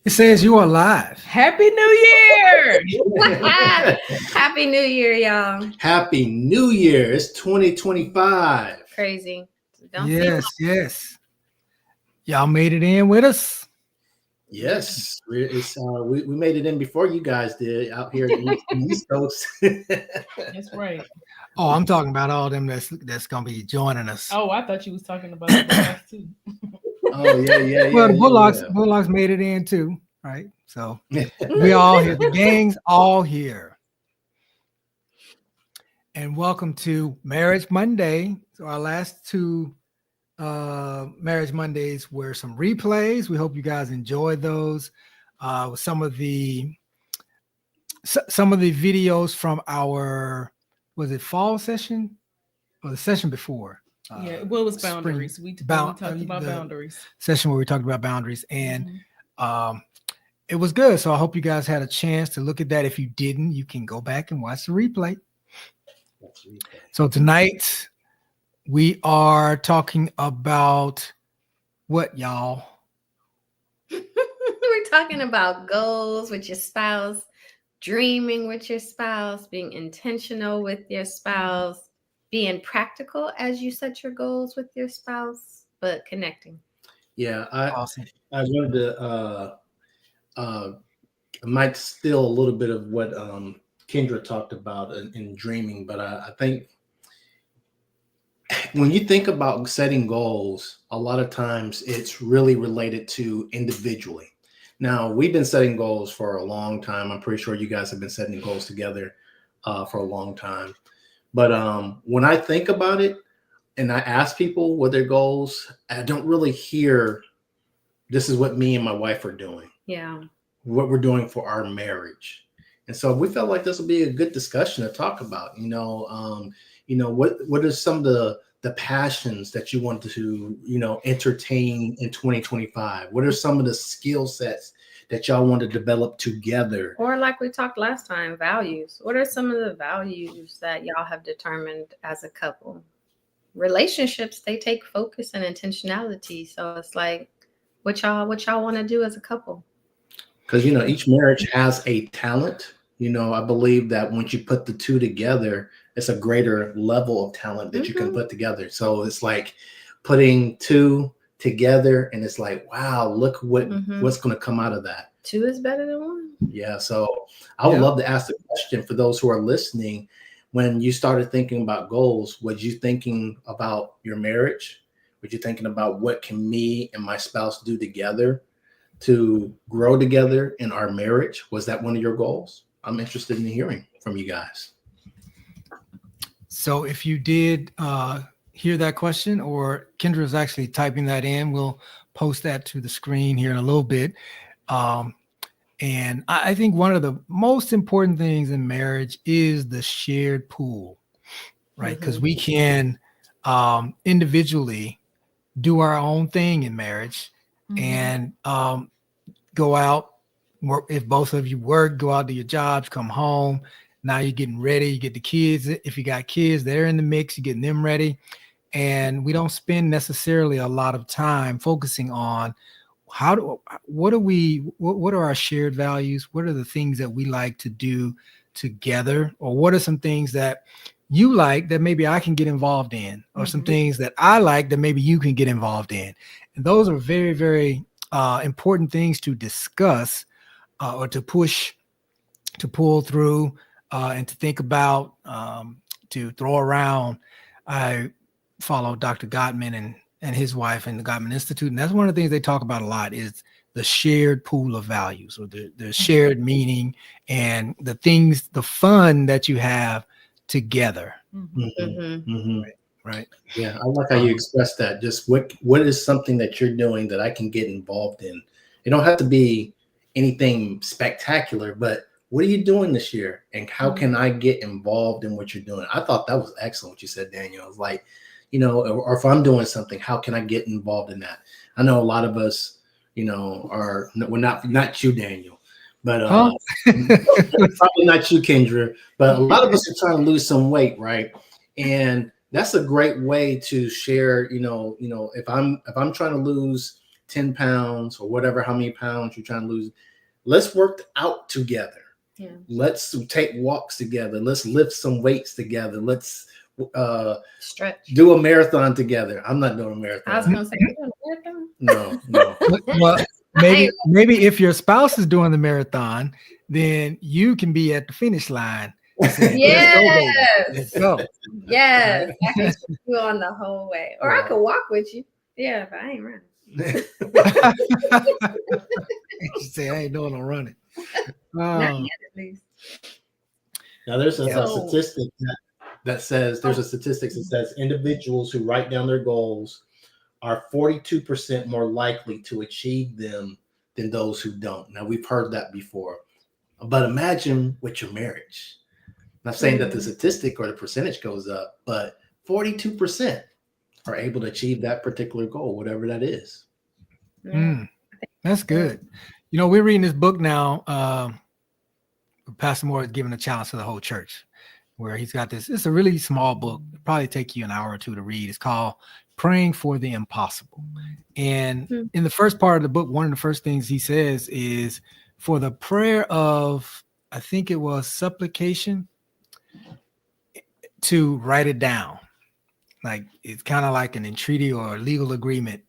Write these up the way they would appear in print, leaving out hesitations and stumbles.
It says you are live. Happy New Year! Happy New Year, y'all. Happy New Year. It's 2025. Crazy. Yes. Y'all made it in with us. Yes, we made it in before you guys did out here in the East Coast. That's right. Oh, I'm talking about all them that's gonna be joining us. Oh, I thought you was talking about the Bullocks too. Oh yeah. Well, the Bullocks made it in too, right? So we all here. The gang's all here. And welcome to Marriage Monday. So our last two Marriage Mondays were some replays. We hope you guys enjoyed those. Some of the videos from our fall session or the session before. It was boundaries. We talked about boundaries. Session where we talked about boundaries, and it was good. So I hope you guys had a chance to look at that. If you didn't, you can go back and watch the replay. So tonight we are talking about what, y'all? We're talking about goals with your spouse, dreaming with your spouse, being intentional with your spouse, being practical as you set your goals with your spouse, but connecting. Yeah, Awesome. I wanted to I might steal a little bit of what Kendra talked about in dreaming, but I think when you think about setting goals, a lot of times it's really related to individually. Now, we've been setting goals for a long time. I'm pretty sure you guys have been setting goals together for a long time. But when I think about it and I ask people what their goals, I don't really hear this is what me and my wife are doing. Yeah. What we're doing for our marriage. And so we felt like this would be a good discussion to talk about. What are some of the passions that you want to, entertain in 2025? What are some of the skill sets that y'all want to develop together? Or like we talked last time, values. What are some of the values that y'all have determined as a couple? Relationships, they take focus and intentionality. So it's like what y'all want to do as a couple. Because, each marriage has a talent. I believe that once you put the two together, it's a greater level of talent that you can put together. So it's like putting two together and it's like, wow, look what's going to come out of that. Two is better than one. Yeah. So I would love to ask the question for those who are listening. When you started thinking about goals, was you thinking about your marriage? Were you thinking about what can me and my spouse do together to grow together in our marriage? Was that one of your goals? I'm interested in hearing from you guys. So if you did hear that question, or Kendra is actually typing that in, we'll post that to the screen here in a little bit. And I think one of the most important things in marriage is the shared pool, right? Because we can individually do our own thing in marriage and go out. If both of you work, go out to your jobs, come home. Now you're getting ready. You get the kids. If you got kids, they're in the mix. You're getting them ready. And we don't spend necessarily a lot of time focusing on what are our shared values? What are the things that we like to do together? Or what are some things that you like that maybe I can get involved in? Or some things that I like that maybe you can get involved in? And those are very, very important things to discuss or to pull through and to think about, to throw around. I follow Dr. Gottman and his wife and the Gottman Institute. And that's one of the things they talk about a lot is the shared pool of values, or the shared meaning and the things, the fun that you have together. Right. Yeah. I like how you express that. Just what is something that you're doing that I can get involved in? It don't have to be anything spectacular, but what are you doing this year? And how can I get involved in what you're doing? I thought that was excellent what you said, Daniel. It was like, or if I'm doing something, how can I get involved in that? I know a lot of us, we're not you, Daniel, but probably not you, Kendra, but a lot of us are trying to lose some weight, right? And that's a great way to share, if I'm trying to lose 10 pounds or whatever, how many pounds you're trying to lose. Let's work out together. Yeah. Let's take walks together. Let's lift some weights together. Let's stretch. Do a marathon together. I'm not doing a marathon. I was gonna say, you doing a marathon? No. Well, maybe if your spouse is doing the marathon, then you can be at the finish line. Yes. Let's go. Yes. I can keep you on the whole way. Or I could walk with you. Yeah, but I ain't running. You say I ain't doing no running. Not yet, at least. Now there's a statistic that says individuals who write down their goals are 42% more likely to achieve them than those who don't. Now we've heard that before, but imagine with your marriage. I'm not saying that the statistic or the percentage goes up, but 42% are able to achieve that particular goal, whatever that is. That's good. You know, we're reading this book now. Pastor Moore is giving a challenge to the whole church, where he's got this. It's a really small book. It'll probably take you an hour or two to read. It's called Praying for the Impossible. And in the first part of the book, one of the first things he says is for the prayer of, I think it was supplication, to write it down. Like it's kind of like an entreaty or a legal agreement.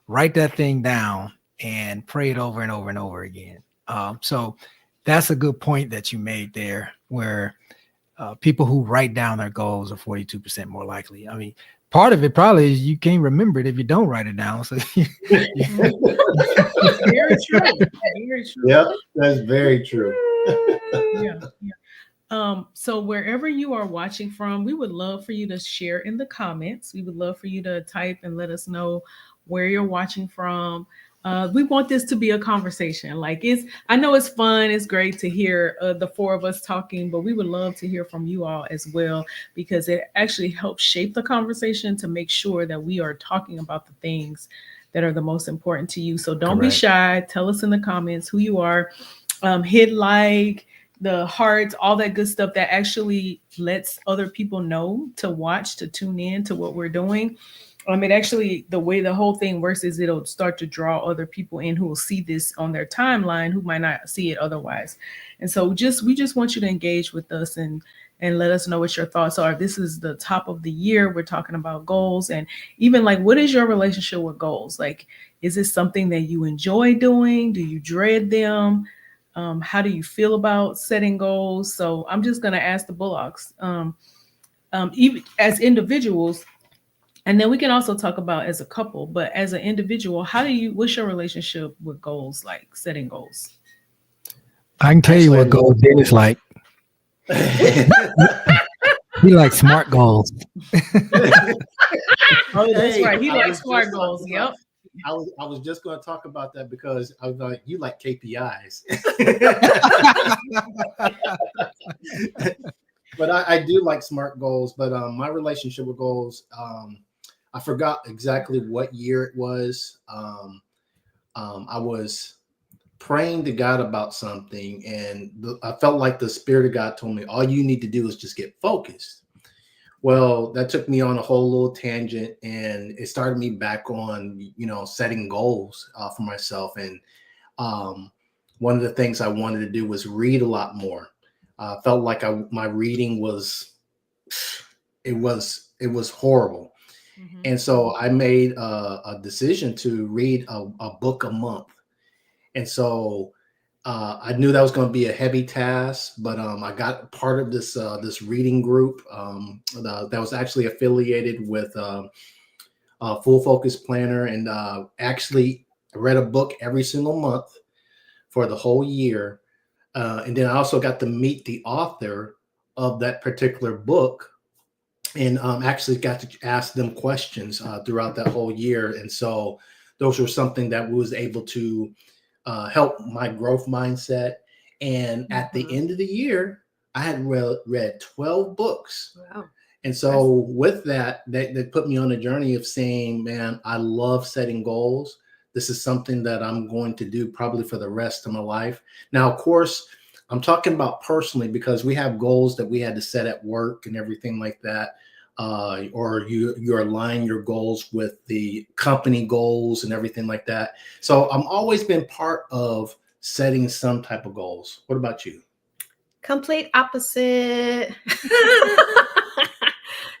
Write that thing down and pray it over and over and over again. So that's a good point that you made there, where people who write down their goals are 42% more likely. I mean, part of it probably is you can't remember it if you don't write it down. So very true. Very true. Yeah, that's very true. Yeah. So wherever you are watching from, we would love for you to share in the comments. We would love for you to type and let us know where you're watching from. We want this to be a conversation. I know it's fun. It's great to hear the four of us talking, but we would love to hear from you all as well, because it actually helps shape the conversation to make sure that we are talking about the things that are the most important to you. So don't be shy. Tell us in the comments who you are. Hit like, the hearts, all that good stuff that actually lets other people know to watch, to tune in to what we're doing. It actually, the way the whole thing works is it'll start to draw other people in who will see this on their timeline who might not see it otherwise. And so we just want you to engage with us and let us know what your thoughts are. This is the top of the year. We're talking about goals, and even what is your relationship with goals? Is this something that you enjoy doing? Do you dread them? How do you feel about setting goals? So I'm just going to ask the Bullocks, even as individuals, and then we can also talk about as a couple, but as an individual, what's your relationship with goals, like setting goals? I can tell you what goals Dennis like. He likes SMART goals. That's right. He likes SMART goals. Yep. I was just going to talk about that because I was like, you like KPIs. But I do like SMART goals. But my relationship with goals, I forgot exactly what year it was. I was praying to God about something, and I felt like the Spirit of God told me, all you need to do is just get focused. Well, that took me on a whole little tangent, and it started me back on, setting goals for myself. And one of the things I wanted to do was read a lot more. I felt like my reading was horrible. Mm-hmm. And so I made a decision to read a book a month. And so I knew that was going to be a heavy task, but I got part of this reading group that was actually affiliated with Full Focus Planner, and actually read a book every single month for the whole year. And then I also got to meet the author of that particular book, and actually got to ask them questions throughout that whole year. And so those were something that was able to help my growth mindset. And at the end of the year, I had read 12 books. Wow. And so with that, they put me on a journey of saying, man, I love setting goals. This is something that I'm going to do probably for the rest of my life. Now, of course, I'm talking about personally, because we have goals that we had to set at work and everything like that. or you align your goals with the company goals and everything like that. So I'm always been part of setting some type of goals. What about you? Complete opposite.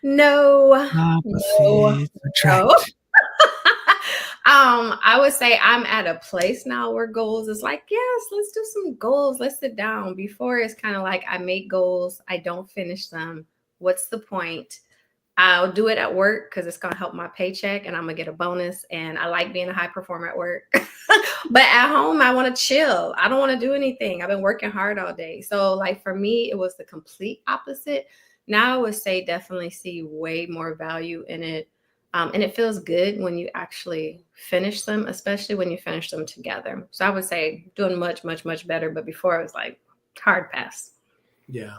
No. Opposites No. attract. I would say I'm at a place now where goals is like, yes, let's do some goals. Let's sit down. Before it's kind of like I make goals, I don't finish them. What's the point? I'll do it at work because it's gonna help my paycheck and I'm gonna get a bonus. And I like being a high performer at work. But at home, I want to chill. I don't want to do anything. I've been working hard all day. So like for me, it was the complete opposite. Now I would say definitely see way more value in it. And it feels good when you actually finish them, especially when you finish them together. So I would say doing much, much, much better. But before it was like hard pass. Yeah.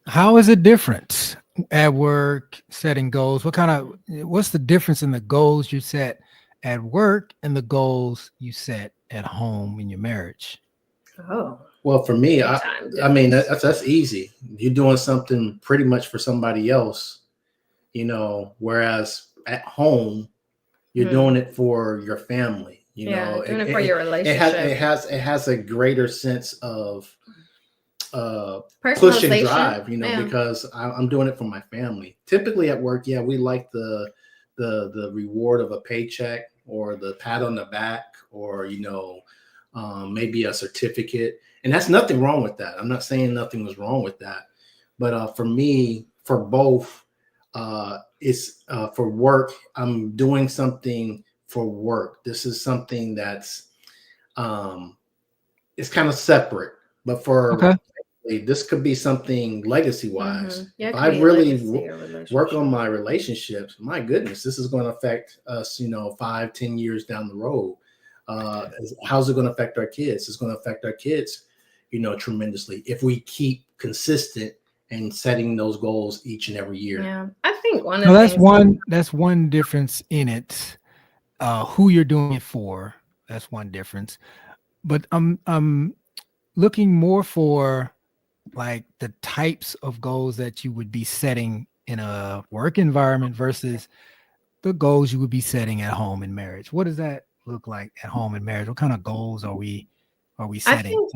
How is it different at work setting goals? What's the difference in the goals you set at work and the goals you set at home in your marriage? Oh, Well, for me, big I time mean, difference. that's easy. You're doing something pretty much for somebody else, whereas at home, you're doing it for your family. Yeah, doing it for your it relationship. has a greater sense of push and Personalization. drive, Yeah. because I'm doing it for my family. Typically at work, yeah, we like the reward of a paycheck or the pat on the back or maybe a certificate, and that's nothing wrong with that. I'm not saying nothing was wrong with that, but for me, for both, it's for work. I'm doing something for work. This is something that's it's kind of separate, but for Okay. this could be something legacy wise. Yeah, If it I could be a really legacy or work on relationship. my relationships, my goodness, this is going to affect us, 5-10 years down the road. How's it going to affect our kids? It's going to affect our kids, tremendously if we keep consistent and setting those goals each and every year. Yeah, I think one of So the that's things. one difference in it. Who you're doing it for, that's one difference. But I'm looking more for like the types of goals that you would be setting in a work environment versus the goals you would be setting at home in marriage. What does that look like at home in marriage? What kind of goals are we I setting? think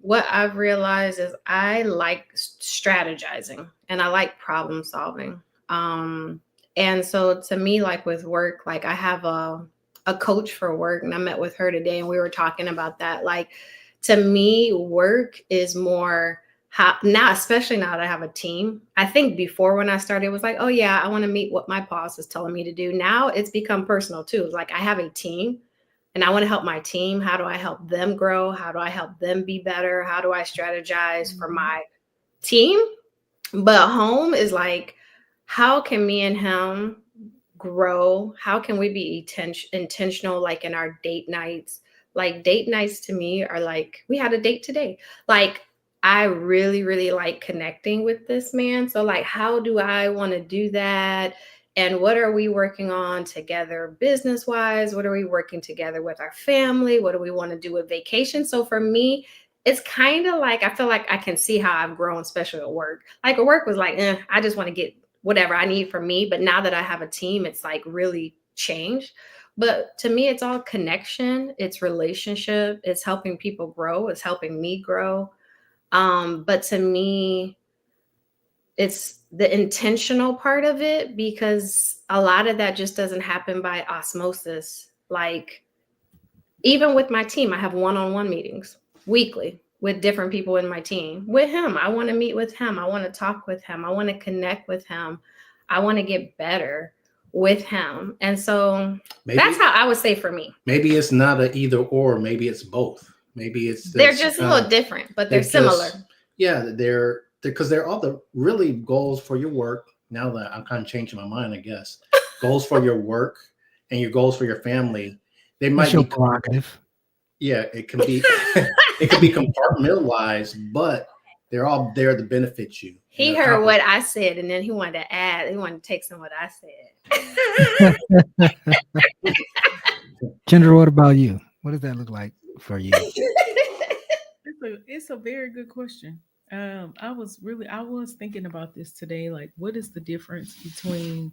what I've realized is I like strategizing and I like problem solving. And so to me, like with work, like I have a coach for work, and I met with her today, and we were talking about that. Like to me, work is more how now, especially now that I have a team. I think before when I started, it was like, oh yeah, I want to meet what my boss is telling me to do. Now it's become personal too. It's like I have a team and I want to help my team. How do I help them grow? How do I help them be better? How do I strategize for my team? But home is like, how can me and him grow? How can we be intentional, like in our date nights? Like date nights to me are like, we had a date today. Like, I really, really like connecting with this man. So, like, how do I want to do that? And what are we working on together business wise? What are we working together with our family? What do we want to do with vacation? So, for me, it's kind of like I feel like I can see how I've grown, especially at work. Like, at work was like, I just want to get whatever I need for me. But now that I have a team, it's like really changed. But to me, it's all connection, it's relationship, it's helping people grow, it's helping me grow. But to me, it's the intentional part of it because a lot of that just doesn't happen by osmosis. Like, even with my team, I have one-on-one meetings weekly with different people in my team. With him, I want to meet with him. I want to talk with him. I want to connect with him. I want to get better with him. And so that's how I would say for me. Maybe it's not a either or. Maybe it's both. Maybe they're just a little different, but they're similar. They're because they're all the really goals for your work. Now that I'm kind of changing my mind, I guess goals for your work and your goals for your family. They might be prerogative. Yeah, it can be it can be compartmentalized, but they're all there to benefit you. He heard what I said, and then he wanted to add. He wanted to take some of what I said. Kendra, what about you? What does that look like for you? It's a very good question. I was thinking about this today. Like, what is the difference between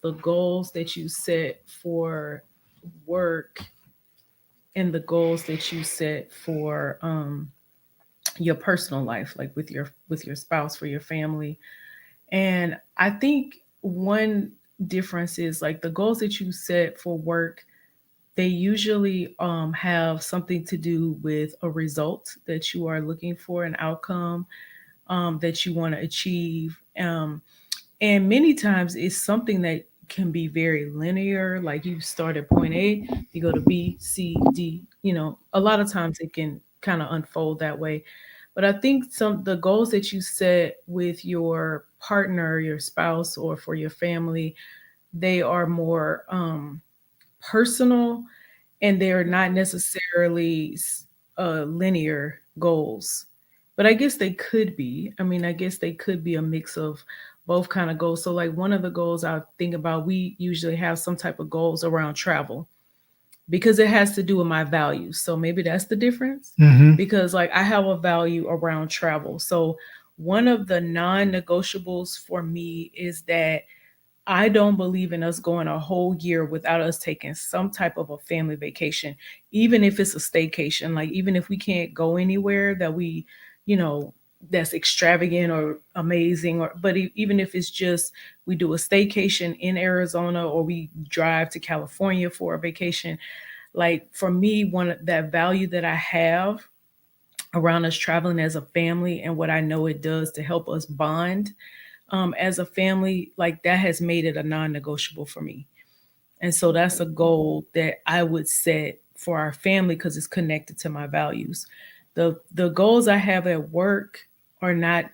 the goals that you set for work and the goals that you set for your personal life, like with your spouse, for your family? And I think one difference is like the goals that you set for work, they usually have something to do with a result that you are looking for, an outcome that you want to achieve. And many times it's something that can be very linear. Like you start at point A, you go to B, C, D. A lot of times it can kind of unfold that way. But I think some the goals that you set with your partner, your spouse, or for your family, they are more personal, and they're not necessarily linear goals. But I guess they could be. I mean, I guess they could be a mix of both kind of goals. So, like one of the goals I think about, we usually have some type of goals around travel because it has to do with my values. So maybe that's the difference. Mm-hmm. Because like I have a value around travel. So one of the non-negotiables for me is that I don't believe in us going a whole year without us taking some type of a family vacation, even if it's a staycation. Like even if we can't go anywhere that we, you know, that's extravagant or amazing, or even if it's just we do a staycation in Arizona or we drive to California for a vacation. Like for me, that value that I have around us traveling as a family and what I know it does to help us bond as a family, like that has made it a non-negotiable for me. And so that's a goal that I would set for our family because it's connected to my values. The goals I have at work are not,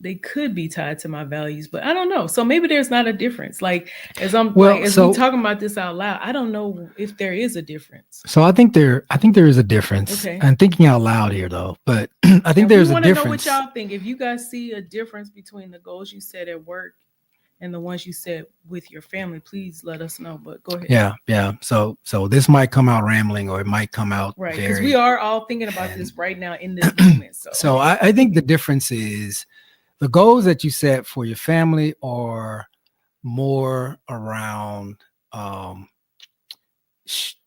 they could be tied to my values, but I don't know. So maybe there's not a difference. Like as we talking about this out loud, I don't know if there is a difference. So I think there is a difference. Okay. I'm thinking out loud here though, but I think there's a difference. Know what y'all think. If you guys see a difference between the goals you set at work and the ones you set with your family, please let us know. But go ahead. Yeah. So this might come out rambling, or it might come out right, because we are all thinking about this right now in this moment. So I think the difference is the goals that you set for your family are more around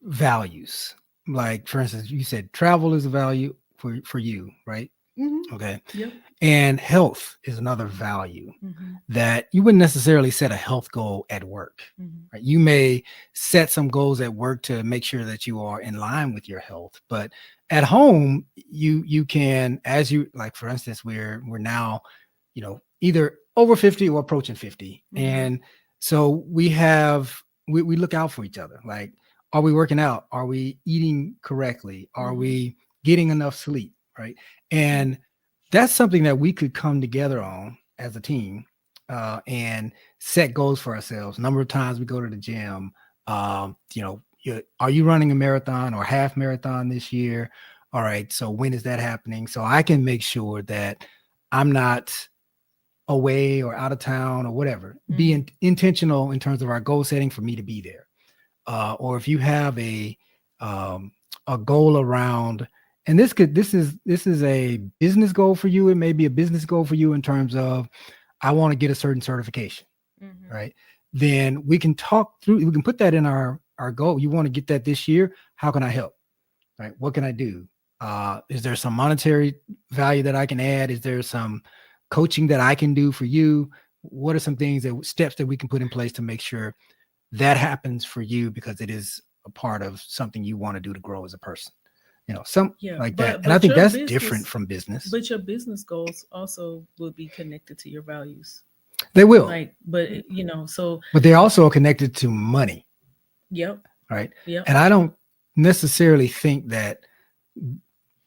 values. Like for instance, you said travel is a value for you, right? Mm-hmm. Okay. Yep. And health is another value that you wouldn't necessarily set a health goal at work. Right? You may set some goals at work to make sure that you are in line with your health, but at home you can, as you like, for instance, we're now, either over 50 or approaching 50. And so we look out for each other. Like, are we working out? Are we eating correctly? Are we getting enough sleep? Right. And that's something that we could come together on as a team and set goals for ourselves. Number of times we go to the gym. Are you running a marathon or half marathon this year? All right. So when is that happening? So I can make sure that I'm not away or out of town or whatever. Be intentional in terms of our goal setting for me to be there. Or if you have a goal around, and this is a business goal for you. It may be a business goal for you in terms of, I want to get a certain certification, right? Then we can talk through, we can put that in our goal. You want to get that this year. How can I help? Right? What can I do? Is there some monetary value that I can add? Is there some coaching that I can do for you? What are some steps that we can put in place to make sure that happens for you, because it is a part of something you want to do to grow as a person? Like that. And I think that's different from business. But your business goals also will be connected to your values. They will. But they're also connected to money. Yep. Right. Yep. And I don't necessarily think that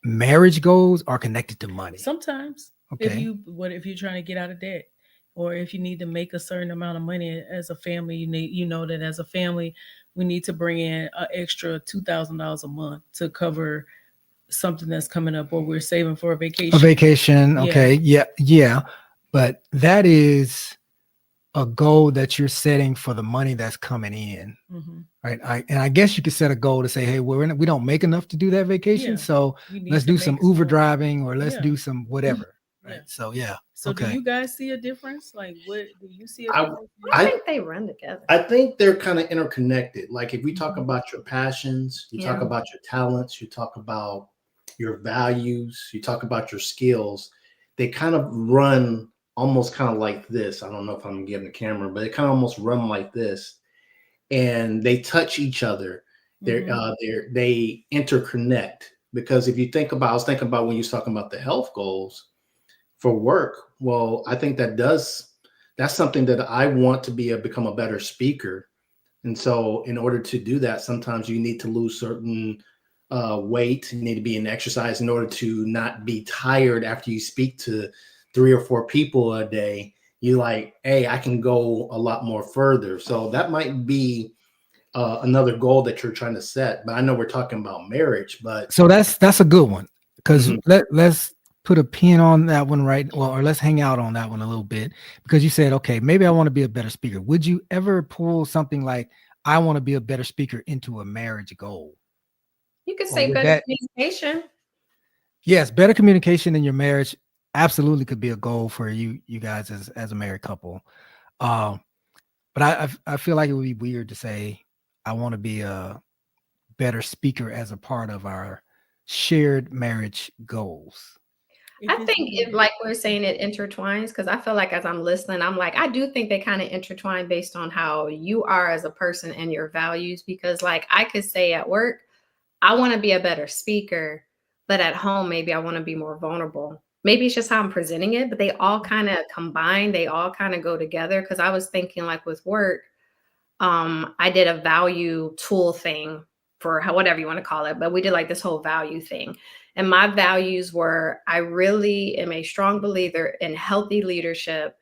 marriage goals are connected to money. Sometimes. Okay. If you're trying to get out of debt, or if you need to make a certain amount of money as a family, that as a family, we need to bring in an extra $2,000 a month to cover something that's coming up, or we're saving for a vacation. Okay. Yeah. But that is a goal that you're setting for the money that's coming in. Right. I guess you could set a goal to say, hey, we don't make enough to do that vacation. So let's do some Uber driving, or let's do some whatever. Right. So yeah. So do Okay. you guys see a difference? Like, what do you see a I- difference? I think they run together. I think they're kind of interconnected. Like if we talk Mhm. about your passions, you talk Yeah. about your talents, you talk about your values, you talk about your skills, they kind of run almost kind of like this. I don't know if I'm giving the camera, but they kind of almost run like this, and they touch each other. Mhm. They interconnect, because if you think about, I was thinking about when you was talking about the health goals for work. Well, I think that's something that I want to become a better speaker. And so in order to do that, sometimes you need to lose certain weight. You need to be in exercise in order to not be tired after you speak to 3 or 4 people a day. You like, hey, I can go a lot more further. So that might be another goal that you're trying to set. But I know we're talking about marriage, but So that's a good one, because Mhm. let's put a pin on that one, right? Well, or let's hang out on that one a little bit, because you said, okay, maybe I want to be a better speaker. Would you ever pull something like, I want to be a better speaker into a marriage goal? You could Or say would better that, communication. yes, better communication in your marriage absolutely could be a goal for you guys as a married couple. Um, but I feel like it would be weird to say I want to be a better speaker as a part of our shared marriage goals. If I it's think if, like we're saying, it intertwines, because I feel like as I'm listening, I'm like, I do think they kind of intertwine based on how you are as a person and your values. Because, like, I could say at work, I want to be a better speaker, but at home, maybe I want to be more vulnerable. Maybe it's just how I'm presenting it, but they all kind of combine, they all kind of go together. Because I was thinking, like, with work, I did a value tool thing for whatever you want to call it, but we did like this whole value thing. And my values were, I really am a strong believer in healthy leadership.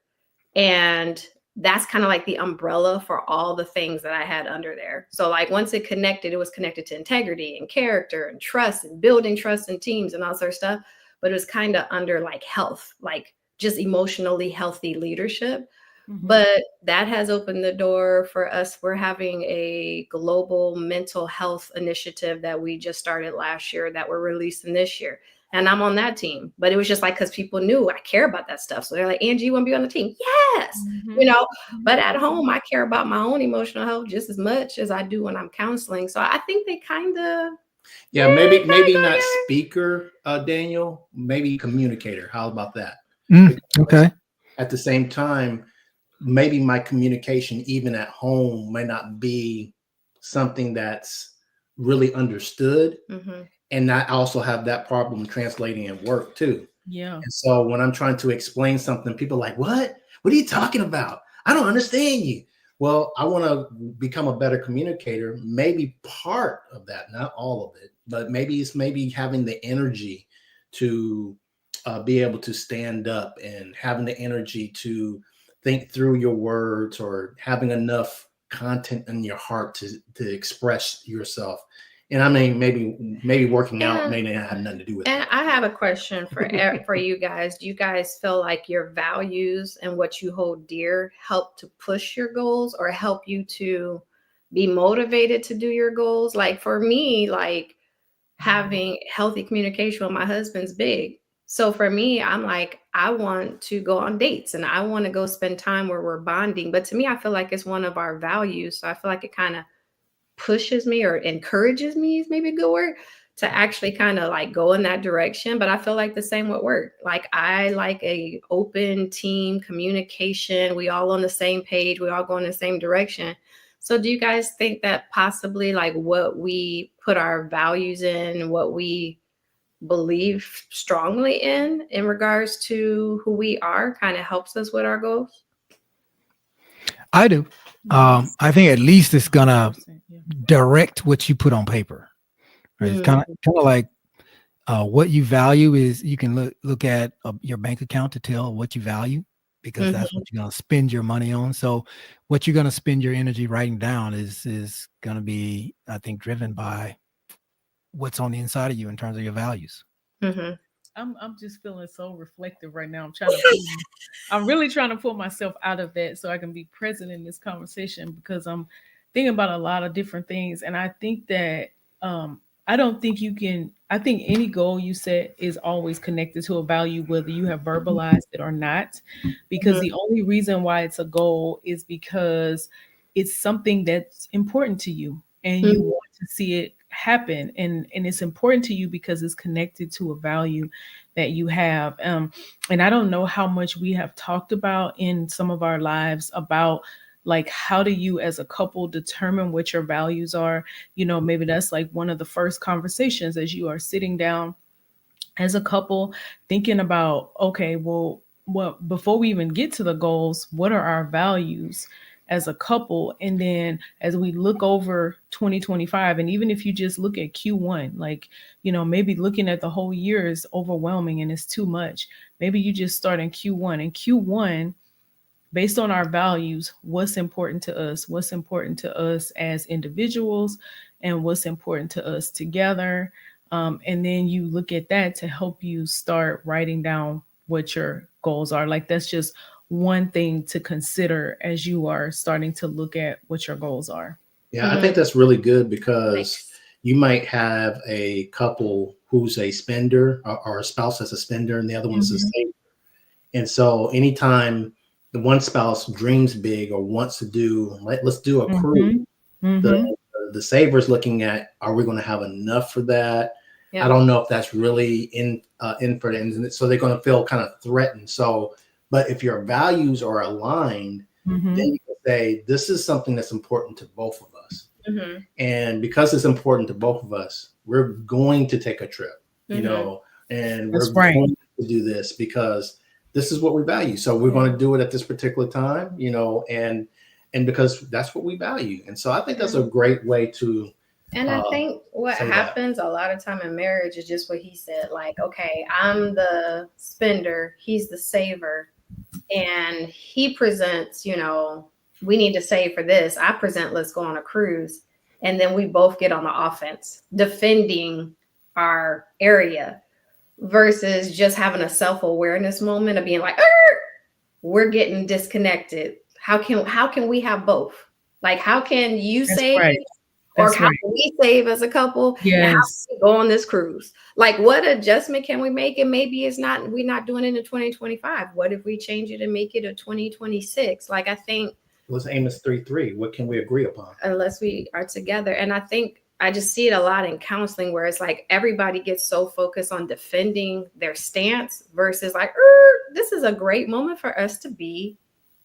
And that's kind of like the umbrella for all the things that I had under there. So like once it connected, it was connected to integrity and character and trust and building trust in teams and all sort of stuff. But it was kind of under like health, like just emotionally healthy leadership. Mhm. But that has opened the door for us. We're having a global mental health initiative that we just started last year that we're releasing this year. And I'm on that team. But it was just like, because people knew I care about that stuff. So they're like, Angie, you want to be on the team? Yes. Mhm. You know, but at home, I care about my own emotional health just as much as I do when I'm counseling. So I think they kind of, yeah, kinda maybe go not together. speaker, Daniel, maybe communicator. How about that? Because Okay. at the same time, maybe my communication, even at home, may not be something that's really understood. Mhm. And I also have that problem translating at work too. Yeah. And so when I'm trying to explain something, people are like, what? What are you talking about? I don't understand you. Well, I want to become a better communicator. Maybe part of that, not all of it, but maybe having the energy to be able to stand up, and having the energy to think through your words, or having enough content in your heart to express yourself. And I mean, maybe working out And may not have nothing to do with And that. I have a question for you guys. Do you guys feel like your values and what you hold dear help to push your goals, or help you to be motivated to do your goals? Like for me, like having healthy communication with my husband's big. So for me, I'm like, I want to go on dates and I want to go spend time where we're bonding. But to me, I feel like it's one of our values. So I feel like it kind of pushes me or encourages me is maybe a good word to actually kind of like go in that direction. But I feel like the same with work. Like I like a open team communication. We all on the same page. We all go in the same direction. So do you guys think that possibly like what we put our values in, what we believe strongly in regards to who we are kind of helps us with our goals? I do. Yes. I think at least it's gonna 100%, yeah. direct what you put on paper. Right? It's kind of like what you value is, you can look at your bank account to tell what you value, because that's what you're gonna spend your money on. So what you're gonna spend your energy writing down is gonna be, I think, driven by what's on the inside of you in terms of your values. Mm-hmm. I'm just feeling so reflective right now. I'm really trying to pull myself out of that so I can be present in this conversation, because I'm thinking about a lot of different things. And I think that I don't think you can. I think any goal you set is always connected to a value, whether you have verbalized it or not. Because Mhm. the only reason why it's a goal is because it's something that's important to you and you Mhm. want to see it happen. And it's important to you because it's connected to a value that you have. And I don't know how much we have talked about in some of our lives about like how do you as a couple determine what your values are. Maybe that's like one of the first conversations as you are sitting down as a couple thinking about, okay, well, what before we even get to the goals, what are our values as a couple? And then as we look over 2025, and even if you just look at Q1, like, maybe looking at the whole year is overwhelming and it's too much. Maybe you just start in Q1, and Q1, based on our values, what's important to us, what's important to us as individuals, and what's important to us together. And then you look at that to help you start writing down what your goals are. Like that's just one thing to consider as you are starting to look at what your goals are. Yeah, I think that's really good because Nice. you might have a couple who's a spender, or a spouse that's a spender and the other one's a Mhm. saver. And so anytime the one spouse dreams big or wants to do, let's do a cruise, Mhm. the Mhm. the saver's looking at, are we going to have enough for that? I Yeah. don't know if that's really in for them, and so they're going to feel kind of threatened. So, but if your values are aligned, then Mhm. you can say this is something that's important to both of us. Mhm. And because it's important to both of us, we're going to take a trip, Mhm. and we're That's right. going to do this because this is what we value. So we're going to do it at this particular time, and because that's what we value. And so I think that's a great way to And I uh, think what say that. happens a lot of time in marriage is just what he said. Like, okay, I'm the spender, he's the saver, and he presents, we need to save for this. I present, let's go on a cruise, and then we both get on the offense, defending our area versus just having a self awareness moment of being like, "Er, we're getting disconnected. How can we have both? Like, how can you That's save right. or That's how right. can we save as a couple? And how Yes. can we go on this cruise? Like, what adjustment can we make? And maybe it's not, we're not doing it in 2025. What if we change it and make it a 2026? Like, I think Let's Amos 3:3. What can we agree upon? unless we are together. And I think I just see it a lot in counseling where it's like everybody gets so focused on defending their stance versus like, this is a great moment for us to be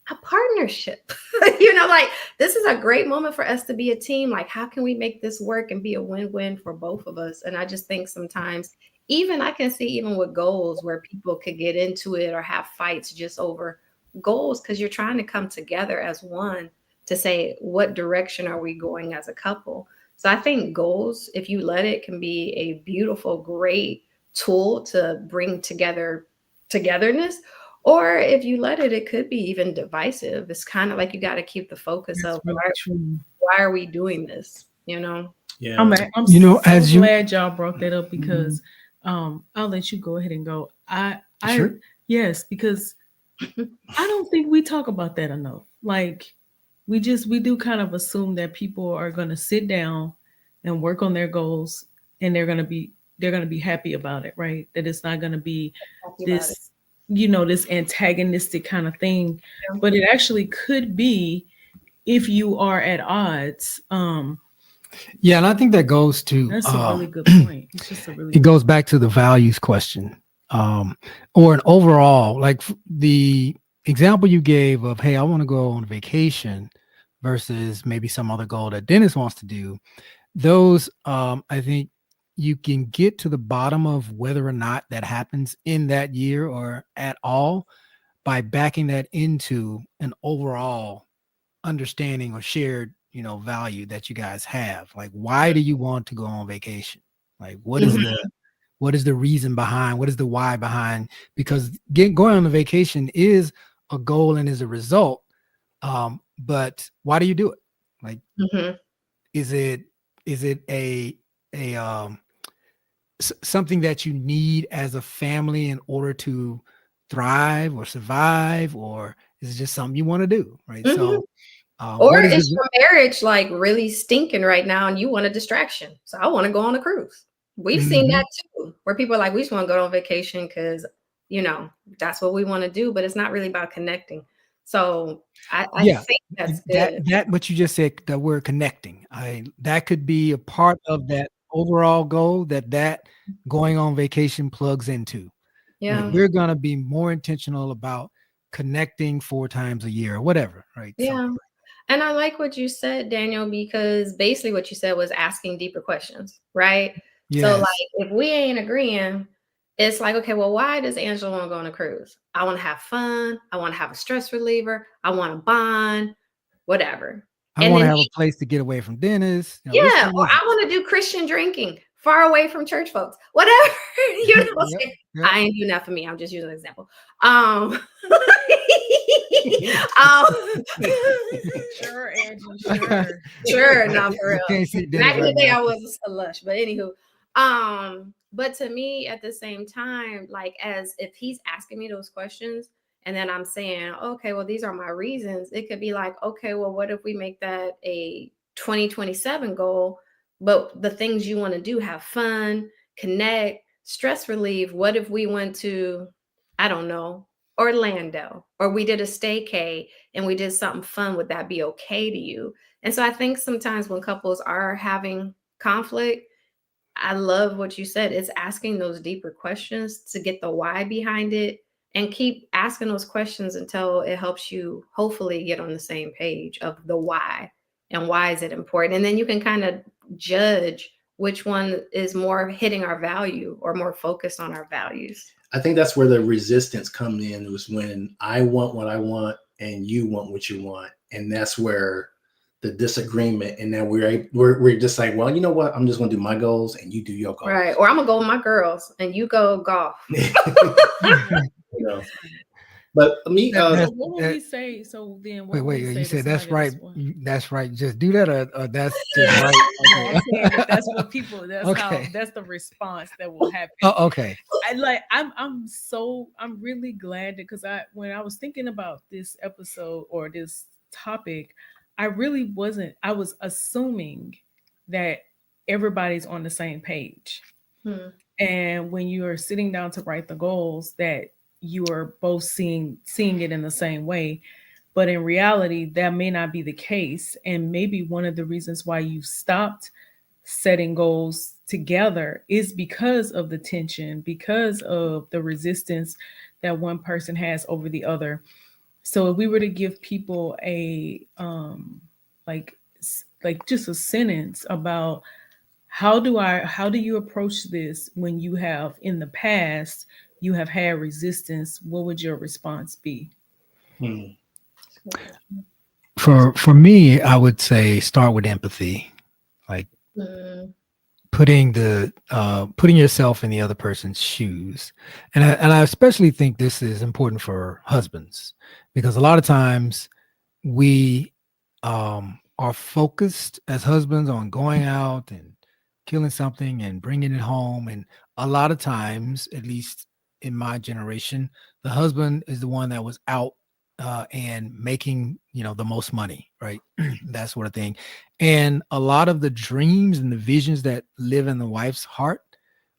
a partnership. Like this is a great moment for us to be a team. Like, how can we make this work and be a win-win for both of us? And I just think sometimes, even I can see even with goals where people could get into it or have fights just over goals because you're trying to come together as one to say what direction are we going as a couple. So I think goals, if you let it, can be a beautiful, great tool to bring together togetherness, or if you let it, it could be even divisive. It's kind of like you got to keep the focus That's of really true. why are we doing this? You know? Yeah. I'm so As you glad y'all brought that up because I'll let you go ahead and go. I sure. yes, because I don't think we talk about that enough. Like we do kind of assume that people are gonna sit down and work on their goals and they're gonna be happy about it, right? That it's not gonna be Happy about it. this, this antagonistic kind of thing. Yeah. But it actually could be if you are at odds. Yeah, and I think that goes to That's a really good point. It's just a really it good goes back to the values question, or an overall, like the example you gave of, hey, I want to go on vacation versus maybe some other goal that Dennis wants to do. Those, I think you can get to the bottom of whether or not that happens in that year or at all by backing that into an overall understanding or shared, value that you guys have. Like, why do you want to go on vacation? Like, Mhm. what is the reason behind? What is the why behind? Because going on a vacation is a goal and is a result. But why do you do it? Like, Mhm. is it a something that you need as a family in order to thrive or survive, or is it just something you want to do? Right. Mhm. So Or what is is the, your marriage like really stinking right now and you want a distraction? So I want to go on a cruise. We've seen that too, where people are like, we just want to go on vacation because, that's what we want to do, but it's not really about connecting. So I yeah, think that's good. that what you just said, that we're connecting. That could be a part of that overall goal that going on vacation plugs into. Yeah. We're going to be more intentional about connecting 4 times a year or whatever, right? Yeah. Something. And I like what you said, Daniel, because basically what you said was asking deeper questions, right? So, Yes. like, if we ain't agreeing, it's like, okay, well, why does Angela want to go on a cruise? I want to have fun. I want to have a stress reliever. I want to bond, whatever. I want to have a place to get away from Dennis. Which Yeah, one or is I it? want to do Christian drinking, far away from church folks, whatever. Yep, yep. I ain't do that for me. I'm just using an example. Um, Sure, Angie, sure. sure, no, for real. Can't see Dennis Back in the right day, now. I was a lush, but anywho, but to me, at the same time, like as if he's asking me those questions, and then I'm saying, okay, well, these are my reasons. It could be like, okay, well, what if we make that a 2027 goal? But the things you want to do, have fun, connect, stress relieve. What if we went to, I don't know, Orlando, or we did a staycay and we did something fun? Would that be okay to you? And so I think sometimes when couples are having conflict, I love what you said. It's asking those deeper questions to get the why behind it, and keep asking those questions until it helps you hopefully get on the same page of the why and why is it important. And then you can kind of judge which one is more hitting our value or more focused on our values. I think that's where the resistance comes in, was when I want what I want and you want what you want. And that's where the disagreement, and now we're just like, well, you know what? I'm just going to do my goals and you do your goals. Right. Or I'm going to go with my girls and you go golf. You know. But me, So what would we say? So then, what would wait, we say you to said that's somebody right. That's right. Just do that, or that's just right. No, I'm saying that's what people. That's Okay. how. That's the response that will happen. Oh, okay. I'm really glad that, because when I was thinking about this episode or this topic, I really wasn't. I was assuming that everybody's on the same page. And when you are sitting down to write the goals, that you are both seeing it in the same way. But in reality, that may not be the case. And maybe one of the reasons why you stopped setting goals together is because of the tension, because of the resistance that one person has over the other. So if we were to give people a like just a sentence about how do you approach this when you have in the past you have had resistance, what would your response be? For me, I would say start with empathy, like putting yourself in the other person's shoes, and I especially think this is important for husbands, because a lot of times we are focused as husbands on going out and killing something and bringing it home, and a lot of times, at least in my generation, the husband is the one that was out and making the most money, right? That sort of thing. And a lot of the dreams and the visions that live in the wife's heart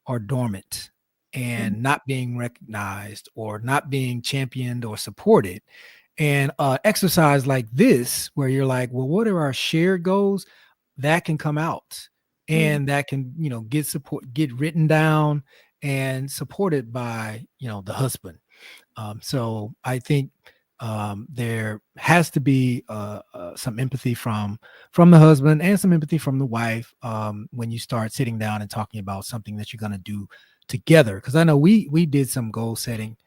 are dormant and not being recognized or not being championed or supported. And exercise like this, where you're like, well, what are our shared goals? That can come out, and that can get written down and supported by the husband. So I think there has to be some empathy from the husband and some empathy from the wife when you start sitting down and talking about something that you're going to do together. Because I know we did some goal setting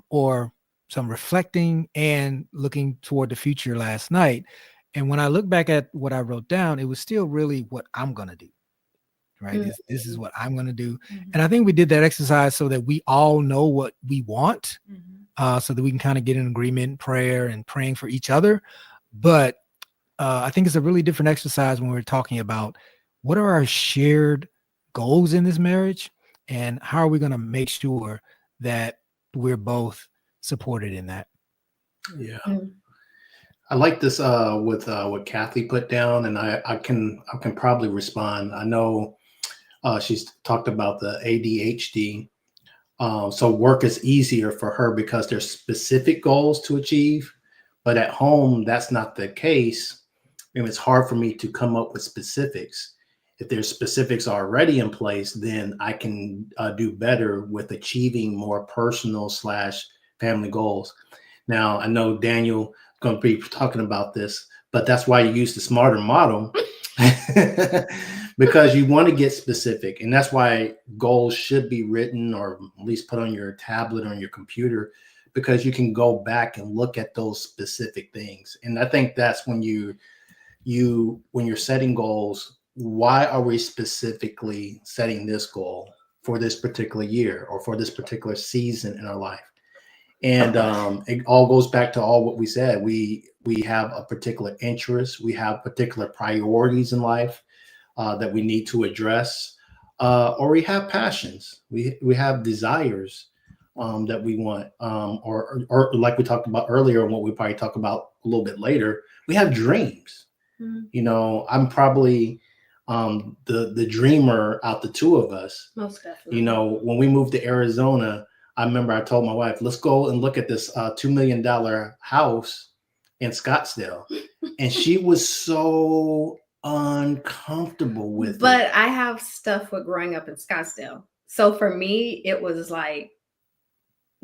or some reflecting and looking toward the future last night. And when I look back at what I wrote down, it was still really what I'm going to do. Right. This is what I'm going to do. And I think we did that exercise so that we all know what we want, so that we can kind of get in agreement, prayer and praying for each other. But I think it's a really different exercise when we're talking about what are our shared goals in this marriage and how are we going to make sure that we're both supported in that. Yeah. I like this with what Kathy put down, and I can probably respond. I know she's talked about the ADHD. So work is easier for her because there's specific goals to achieve, but at home that's not the case. And it's hard for me to come up with specifics. If there's specifics already in place, then I can do better with achieving more personal / family goals. Now, I know Daniel is going to be talking about this, but that's why you use the smarter model because you want to get specific. And that's why goals should be written or at least put on your tablet or on your computer, because you can go back and look at those specific things. And I think that's when when you're setting goals, why are we specifically setting this goal for this particular year or for this particular season in our life? And it all goes back to all what we said. We have a particular interest. We have particular priorities in life that we need to address, or we have passions. We have desires that we want, or like we talked about earlier, and what we probably talk about a little bit later, we have dreams. Mm-hmm. You know, I'm probably the dreamer out the two of us. Most definitely. You know, when we moved to Arizona, I remember I told my wife, let's go and look at this $2 million house in Scottsdale. And she was so uncomfortable with it. But I have stuff with growing up in Scottsdale. So for me, it was like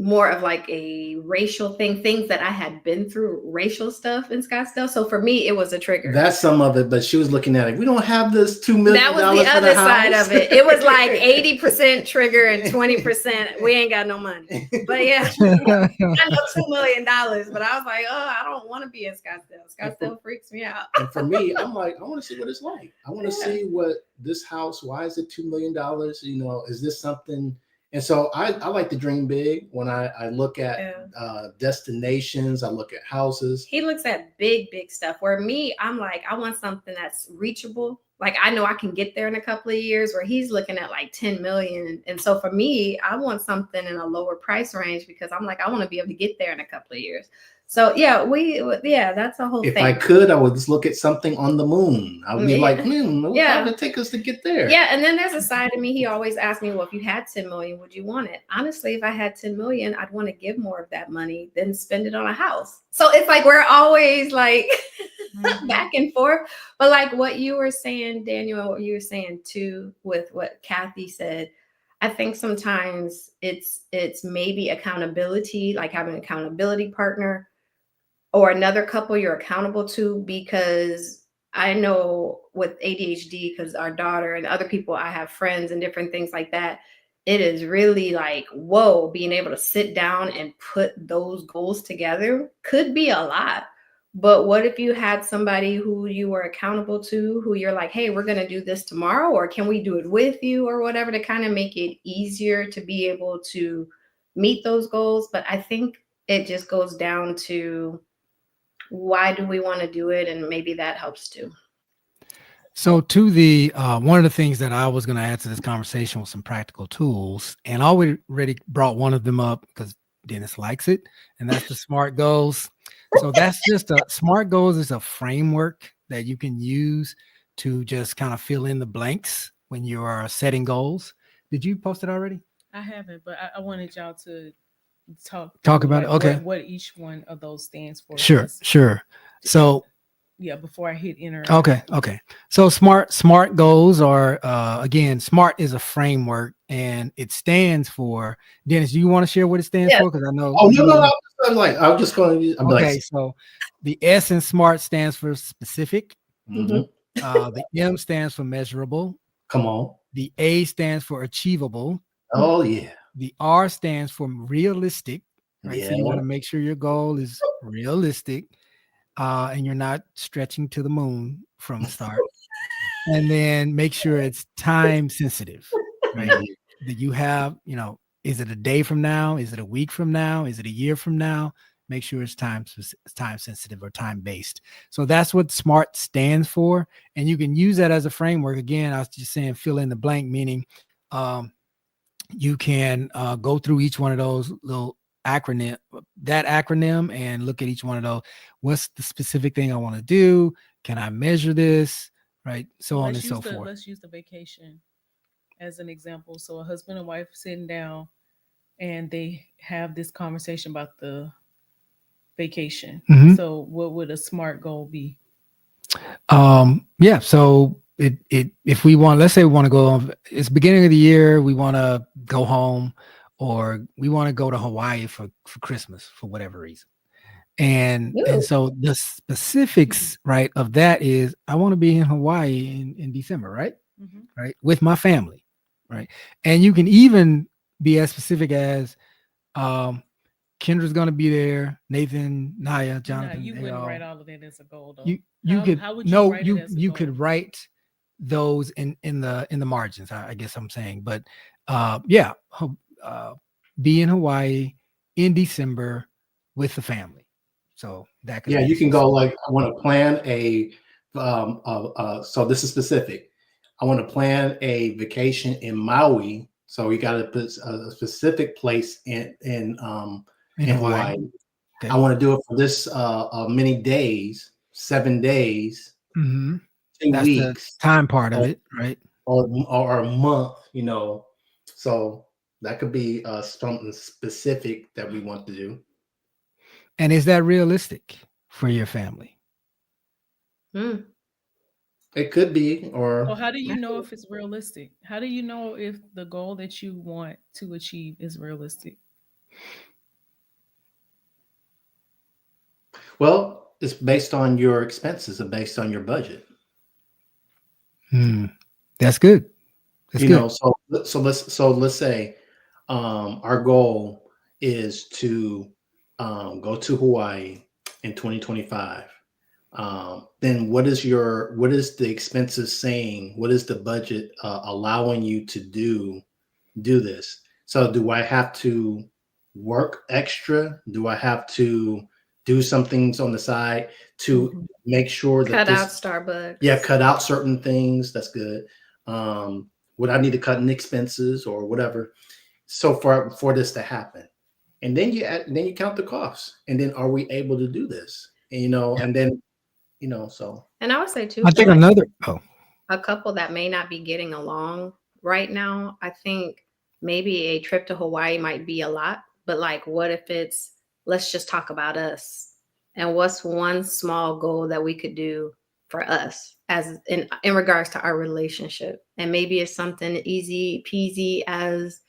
more of like a racial things that I had been through, racial stuff in Scottsdale. So for me, it was a trigger. That's some of it, but she was looking at it. We don't have this $2 million. That was the other side of it. It was like 80% trigger and 20% we ain't got no money. But yeah, I know $2 million, but I was like, oh, I don't want to be in Scottsdale. Scottsdale freaks me out. And for me, I'm like, I want to see what it's like. I want to see what this house, why is it $2 million? You know, is this something? And so I like to dream big when I look at destinations. I look at houses. He looks at big stuff. Where me, I'm like, I want something that's reachable. Like I know I can get there in a couple of years, where he's looking at like 10 million. And so for me, I want something in a lower price range because I'm like, I want to be able to get there in a couple of years. So yeah, that's a whole thing. If I could, I would just look at something on the moon. I would be like, how would it take us to get there? Yeah, and then there's a side of me. He always asked me, well, if you had 10 million, would you want it? Honestly, if I had 10 million, I'd want to give more of that money than spend it on a house. So it's like we're always like back and forth. But like what you were saying, Daniel, and what you were saying too, with what Kathy said, I think sometimes it's maybe accountability, like having an accountability partner or another couple you're accountable to, because I know with ADHD, because our daughter and other people, I have friends and different things like that. It is really like, whoa, being able to sit down and put those goals together could be a lot. But what if you had somebody who you were accountable to, who you're like, hey, we're going to do this tomorrow, or can we do it with you or whatever, to kind of make it easier to be able to meet those goals. But I think it just goes down to, why do we want to do it? And maybe that helps too. So to the one of the things that I was going to add to this conversation was some practical tools, and I already brought one of them up because Dennis likes it, and that's the SMART goals. So that's just SMART goals is a framework that you can use to just kind of fill in the blanks when you are setting goals. Did you post it already? I haven't, but I wanted y'all to talk about it. Okay. What each one of those stands for. Sure. So yeah, before I hit enter. Okay. So SMART goals are again, SMART is a framework, and it stands for, Dennis, do you want to share what it stands for? Because I know. Oh no. I'm just going to. Okay, so the S in SMART stands for specific. Mm-hmm. The M stands for measurable. Come on. The A stands for achievable. Oh yeah. The R stands for realistic, right? Yeah. So you want to make sure your goal is realistic, and you're not stretching to the moon from the start. And then make sure it's time sensitive, right? That you have, is it a day from now? Is it a week from now? Is it a year from now? Make sure it's time sensitive or time based. So that's what SMART stands for. And you can use that as a framework. Again, I was just saying, fill in the blank, meaning, you can go through each one of those little acronym and look at each one of those. What's the specific thing I want to do? Can I measure this? Right. So on and so forth. Let's use the vacation as an example. So a husband and wife sitting down and they have this conversation about the vacation. Mhm. So what would a SMART goal be? Yeah. So if we want, let's say we want to go on, it's beginning of the year, we want to go home, or we want to go to Hawaii for Christmas for whatever reason. And Ooh. so the specifics, right, of that is I want to be in Hawaii in December, right? Mhm. Right, with my family, right? And you can even be as specific as Kendra's gonna be there, Nathan, Naya, Nah, Jonathan, you they wouldn't all. write all of that as a goal though. You could How would you no write it as a you goal? could write those in the margins. I guess I'm saying, but yeah, be in Hawaii in December with the family. So that could Yeah, be you can go specific. like, I want to plan so this is specific. I want to plan a vacation in Maui. So you got to put a specific place In in Hawaii. Hawaii. Okay. I want to do it for this many days, 7 days, Hmm. 2 That's the weeks, time part of or, it, right? or a month, you know. So that could be something specific that we want to do. And is that realistic for your family? Hmm. It could be, So or how do you know if it's realistic? How do you know if the goal that you want to achieve is realistic? well, it's based on your expenses and based on your budget. Hmm. That's good. That's You good. know, so let's say our goal is to go to Hawaii in 2025. Then what is the expenses saying? What is the budget allowing you to do this? So do I have to work extra? Do I have to do some things on the side to Mhm. make sure that Cut out this, yeah, Starbucks. cut out certain things? That's good. Would I need to cut in expenses or whatever? So for this to happen, and then you count the costs, and then are we able to do this? And, and then so And I would say too, I for think like another. Oh, a couple that may not be getting along right now, I think maybe a trip to Hawaii might be a lot. But like, what if it's, let's just talk about us, and what's one small goal that we could do for us as in regards to our relationship? And maybe it's something easy peasy as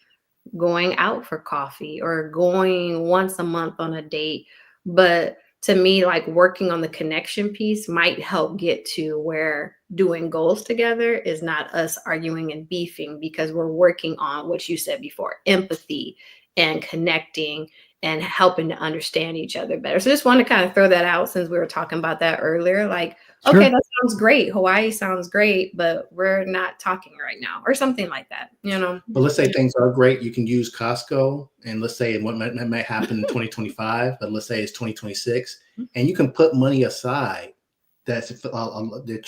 going out for coffee or going once a month on a date. But to me, like working on the connection piece might help get to where doing goals together is not us arguing and beefing, because we're working on what you said before, empathy and connecting and helping to understand each other better. So just want to kind of throw that out since we were talking about that earlier. Like, okay, sure. that sounds great. Hawaii sounds great, but we're not talking right now, or something like that, you know? but let's say things are great. You can use Costco, and let's say what might happen in 2025, but let's say it's 2026, and you can put money aside that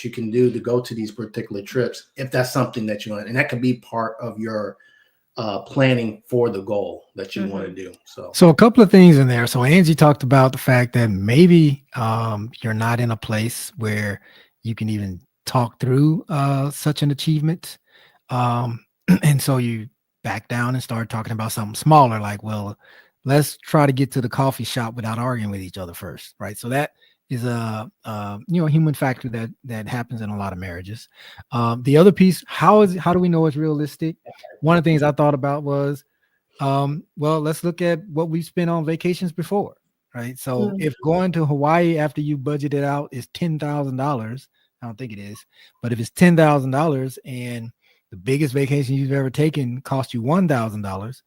you can do to go to these particular trips if that's something that you want, and that could be part of your planning for the goal that you want to do. So a couple of things in there. So Angie talked about the fact that maybe you're not in a place where you can even talk through such an achievement. And so you back down and start talking about something smaller, like, well, let's try to get to the coffee shop without arguing with each other first, right? So that is a human factor that happens in a lot of marriages. The other piece, how do we know it's realistic? One of the things I thought about was, well, let's look at what we've spent on vacations before, right? So if going to Hawaii after you budget it out is $10,000, I don't think it is, but if it's $10,000 and the biggest vacation you've ever taken cost you $1,000,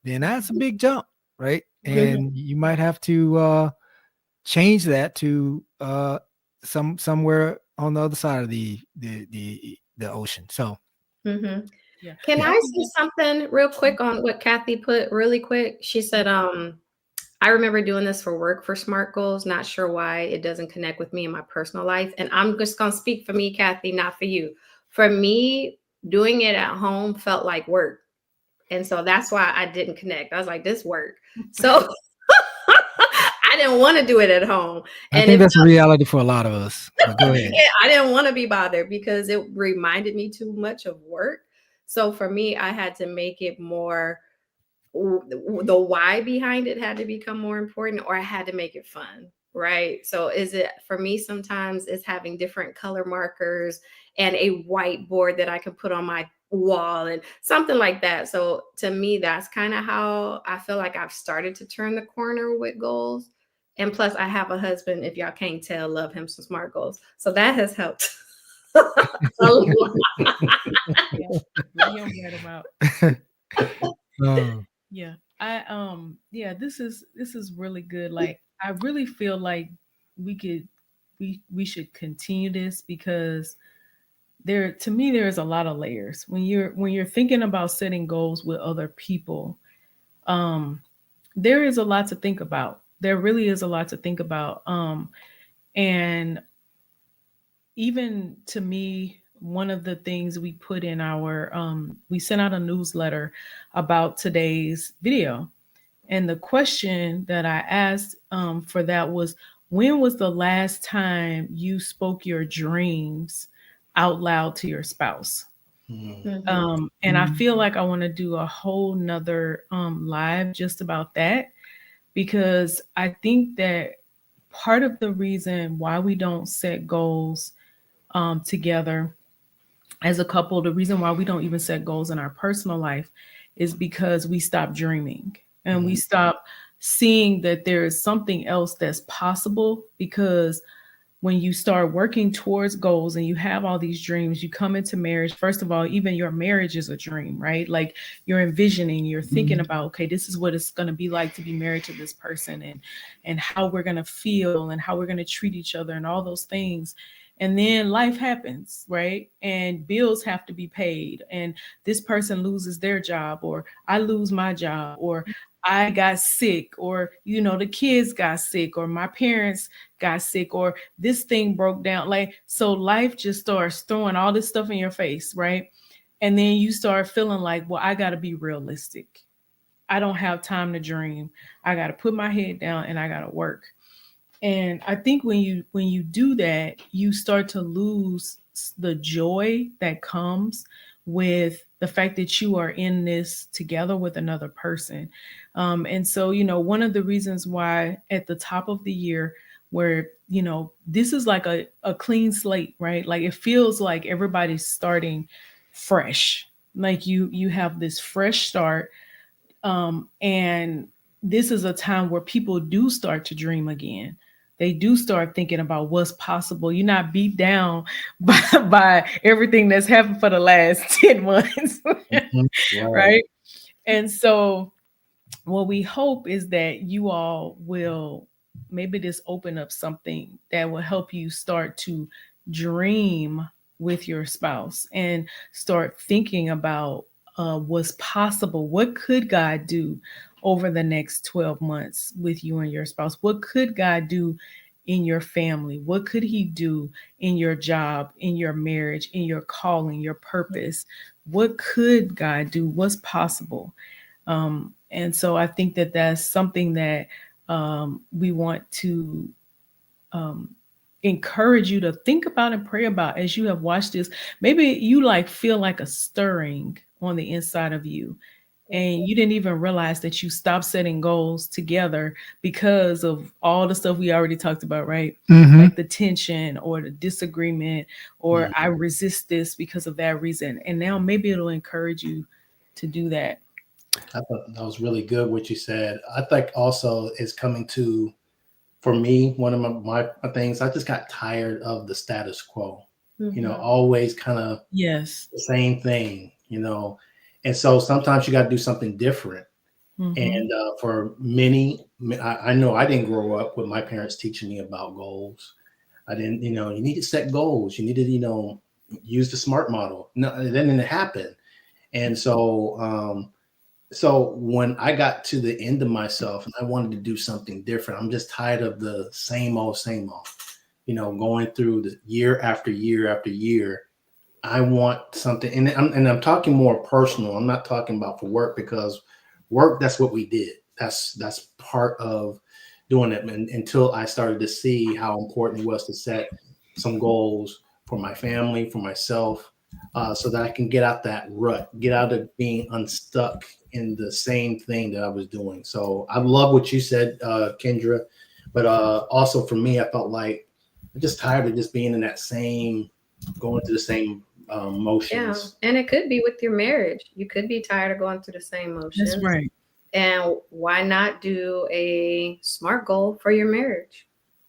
then that's a big jump, right? And you might have to change that to somewhere on the other side of the ocean. So Yeah. Can Yeah. I say something real quick on what Kathy put really quick? She said, I remember doing this for work for SMART goals. Not sure why it doesn't connect with me in my personal life. And I'm just going to speak for me, Kathy, not for you. For me, doing it at home felt like work. And so that's why I didn't connect. I was like, this work. So I didn't want to do it at home. I think that's a reality for a lot of us. But go ahead. Yeah, I didn't want to be bothered because it reminded me too much of work. So for me, I had to make it more, the why behind it had to become more important, or I had to make it fun, right? So is it, for me, sometimes it's having different color markers and a whiteboard that I can put on my wall and something like that. So to me, that's kind of how I feel like I've started to turn the corner with goals. And plus, I have a husband, if y'all can't tell, love him some SMART goals. So that has helped. Yeah, right about. Yeah, yeah, this is really good. Like, I really feel like we should continue this, because to me, there's a lot of layers when you're thinking about setting goals with other people. There is a lot to think about. There really is a lot to think about. And even to me, one of the things we put in our we sent out a newsletter about today's video, and the question that I asked for that was, when was the last time you spoke your dreams out loud to your spouse? Mhm. And I feel like I want to do a whole nother live just about that, because I think that part of the reason why we don't set goals together as a couple, the reason why we don't even set goals in our personal life, is because we stop dreaming and we stop seeing that there is something else that's possible. Because when you start working towards goals and you have all these dreams, you come into marriage. First of all, even your marriage is a dream, right? Like, you're envisioning, you're thinking about, okay, this is what it's going to be like to be married to this person, and how we're going to feel and how we're going to treat each other and all those things. And then life happens, right? And bills have to be paid, and this person loses their job, or I lose my job, or I got sick, or, the kids got sick, or my parents got sick, or this thing broke down. Like, so life just starts throwing all this stuff in your face, right? And then you start feeling like, well, I got to be realistic. I don't have time to dream. I got to put my head down and I got to work. And I think when you do that, you start to lose the joy that comes with the fact that you are in this together with another person. And so, one of the reasons why at the top of the year, where, this is like a clean slate, right? Like, it feels like everybody's starting fresh. Like, you have this fresh start. And this is a time where people do start to dream again. They do start thinking about what's possible. You're not beat down by everything that's happened for the last 10 months, right? And so what we hope is that you all will maybe just open up something that will help you start to dream with your spouse and start thinking about what's possible. What could God do over the next 12 months with you and your spouse? What could God do in your family? What could he do in your job, in your marriage, in your calling, your purpose? What could God do? What's possible? And so I think that that's something that we want to encourage you to think about and pray about as you have watched this. Maybe you feel like a stirring on the inside of you, and you didn't even realize that you stopped setting goals together because of all the stuff we already talked about, right? Like the tension or the disagreement, or I resist this because of that reason. And now maybe it'll encourage you to do that. I thought that was really good what you said. I think also is coming to, for me, one of my things, I just got tired of the status quo, always kind of the same thing, and so sometimes you got to do something different. And for many, I know I didn't grow up with my parents teaching me about goals. I didn't, you need to set goals. You need to, use the SMART model. No, it didn't happen. And so, so when I got to the end of myself and I wanted to do something different, I'm just tired of the same old, going through the year after year after year. I want something, and I'm talking more personal. I'm not talking about for work, because work, that's what we did. That's part of doing it. And until I started to see how important it was to set some goals for my family, for myself, so that I can get out that rut, get out of being unstuck in the same thing that I was doing. So I love what you said, Kendra, but also for me, I felt like I'm just tired of just being in that same, going through the same Yeah, motions. and it could be with your marriage. You could be tired of going through the same That's motions. right. And why not do a SMART goal for your marriage?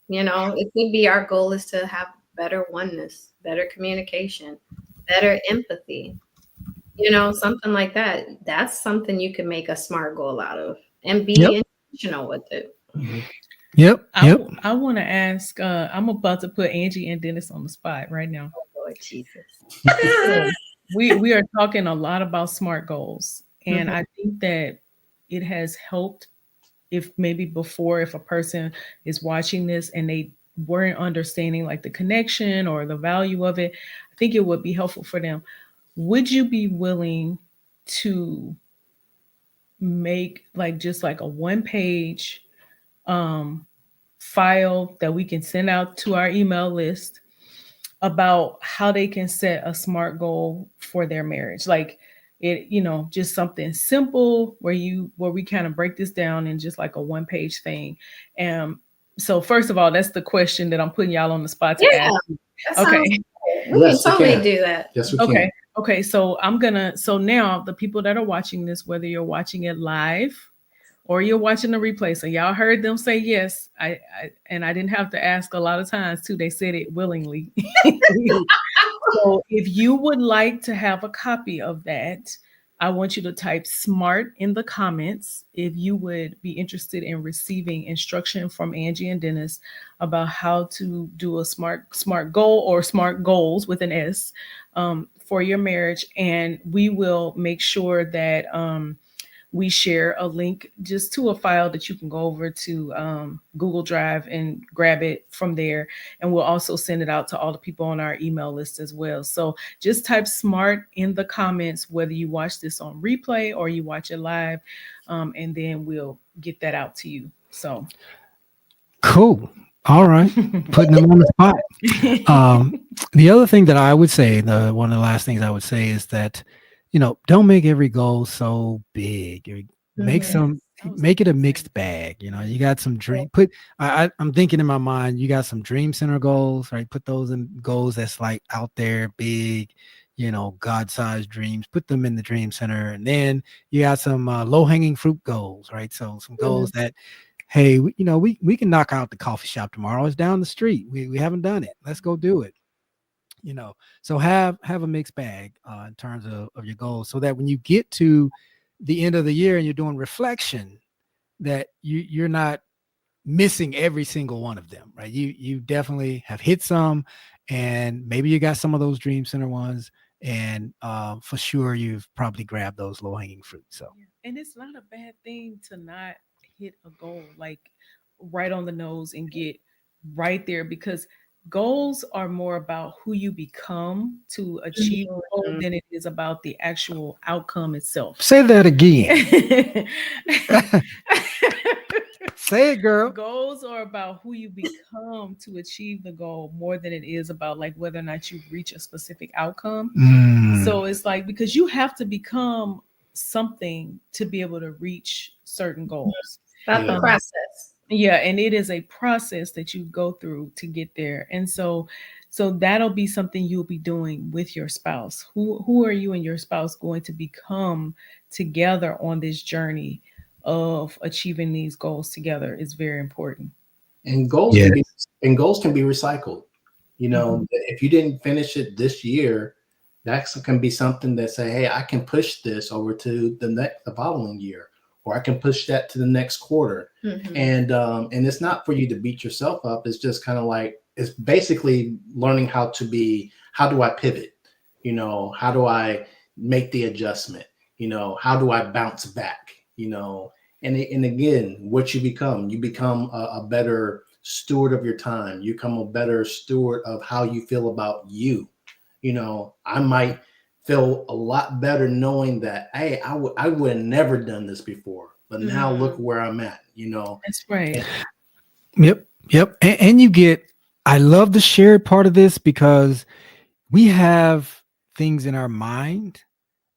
It could be our goal is to have better oneness, better communication, better empathy, something like that. That's something you can make a SMART goal out of and Yep. be intentional with it. Mhm. Yep. I, Yep. I want to ask, I'm about to put Angie and Dennis on the spot right now. Lord Jesus. So we are talking a lot about SMART goals. And Mhm. I think that it has helped if maybe before, if a person is watching this and they weren't understanding like the connection or the value of it, I think it would be helpful for them. Would you be willing to make like just like a one page um, file that we can send out to our email list about how they can set a SMART goal for their marriage? Like it, just something simple where we kind of break this down in just like a one page thing. And so first of all, that's the question that I'm putting y'all on the spot to Yeah, ask. that Okay. sounds good. We can Yes, we totally can. do that. Yes, we Okay. can. Okay. So now the people that are watching this, whether you're watching it live or you're watching the replay, so y'all heard them say yes. And I didn't have to ask a lot of times too. They said it willingly. So if you would like to have a copy of that, I want you to type SMART in the comments if you would be interested in receiving instruction from Angie and Dennis about how to do a SMART goal or SMART goals with an S for your marriage. And we will make sure that we share a link just to a file that you can go over to Google Drive and grab it from there. And we'll also send it out to all the people on our email list as well. So just type SMART in the comments, whether you watch this on replay or you watch it live, and then we'll get that out to you. So Cool. All right. Putting them on the spot. The other thing that I would say, one of the last things I would say is that, don't make every goal so big. Make Mhm. make it a mixed bag. You got some dream. I'm thinking in my mind, you got some dream center goals, right? Put those in goals that's like out there, big, God-sized dreams. Put them in the dream center, and then you got some low-hanging fruit goals, right? So some goals that, hey, we can knock out the coffee shop tomorrow. It's down the street. We haven't done it. Let's go do it. So have a mixed bag in terms of your goals, so that when you get to the end of the year and you're doing reflection, that you're not missing every single one of them, right? You definitely have hit some, and maybe you got some of those dream center ones, and for sure you've probably grabbed those low hanging fruit. So and it's not a bad thing to not hit a goal like right on the nose and get right there, because goals are more about who you become to achieve the goal Mhm. than it is about the actual outcome itself. say that again. Say it, girl. Goals are about who you become to achieve the goal more than it is about like whether or not you reach a specific outcome. So it's like, because you have to become something to be able to reach certain goals. About the Yeah. process. Yeah, and it is a process that you go through to get there. And so that'll be something you'll be doing with your spouse. Who are you and your spouse going to become together on this journey of achieving these goals together is very important. And goals Yeah. can be goals can be recycled. Mhm. If you didn't finish it this year, that can be something that say, hey, I can push this over to the following year, or I can push that to the next quarter. Mhm. And it's not for you to beat yourself up. It's just kind of like, it's basically learning how do I pivot? How do I make the adjustment? How do I bounce back? And again, what you become a better steward of your time. You become a better steward of how you feel about you. I might feel a lot better knowing that, hey, I would have never done this before, but now look where I'm at, That's right. Yep. And you get, I love the shared part of this because we have things in our mind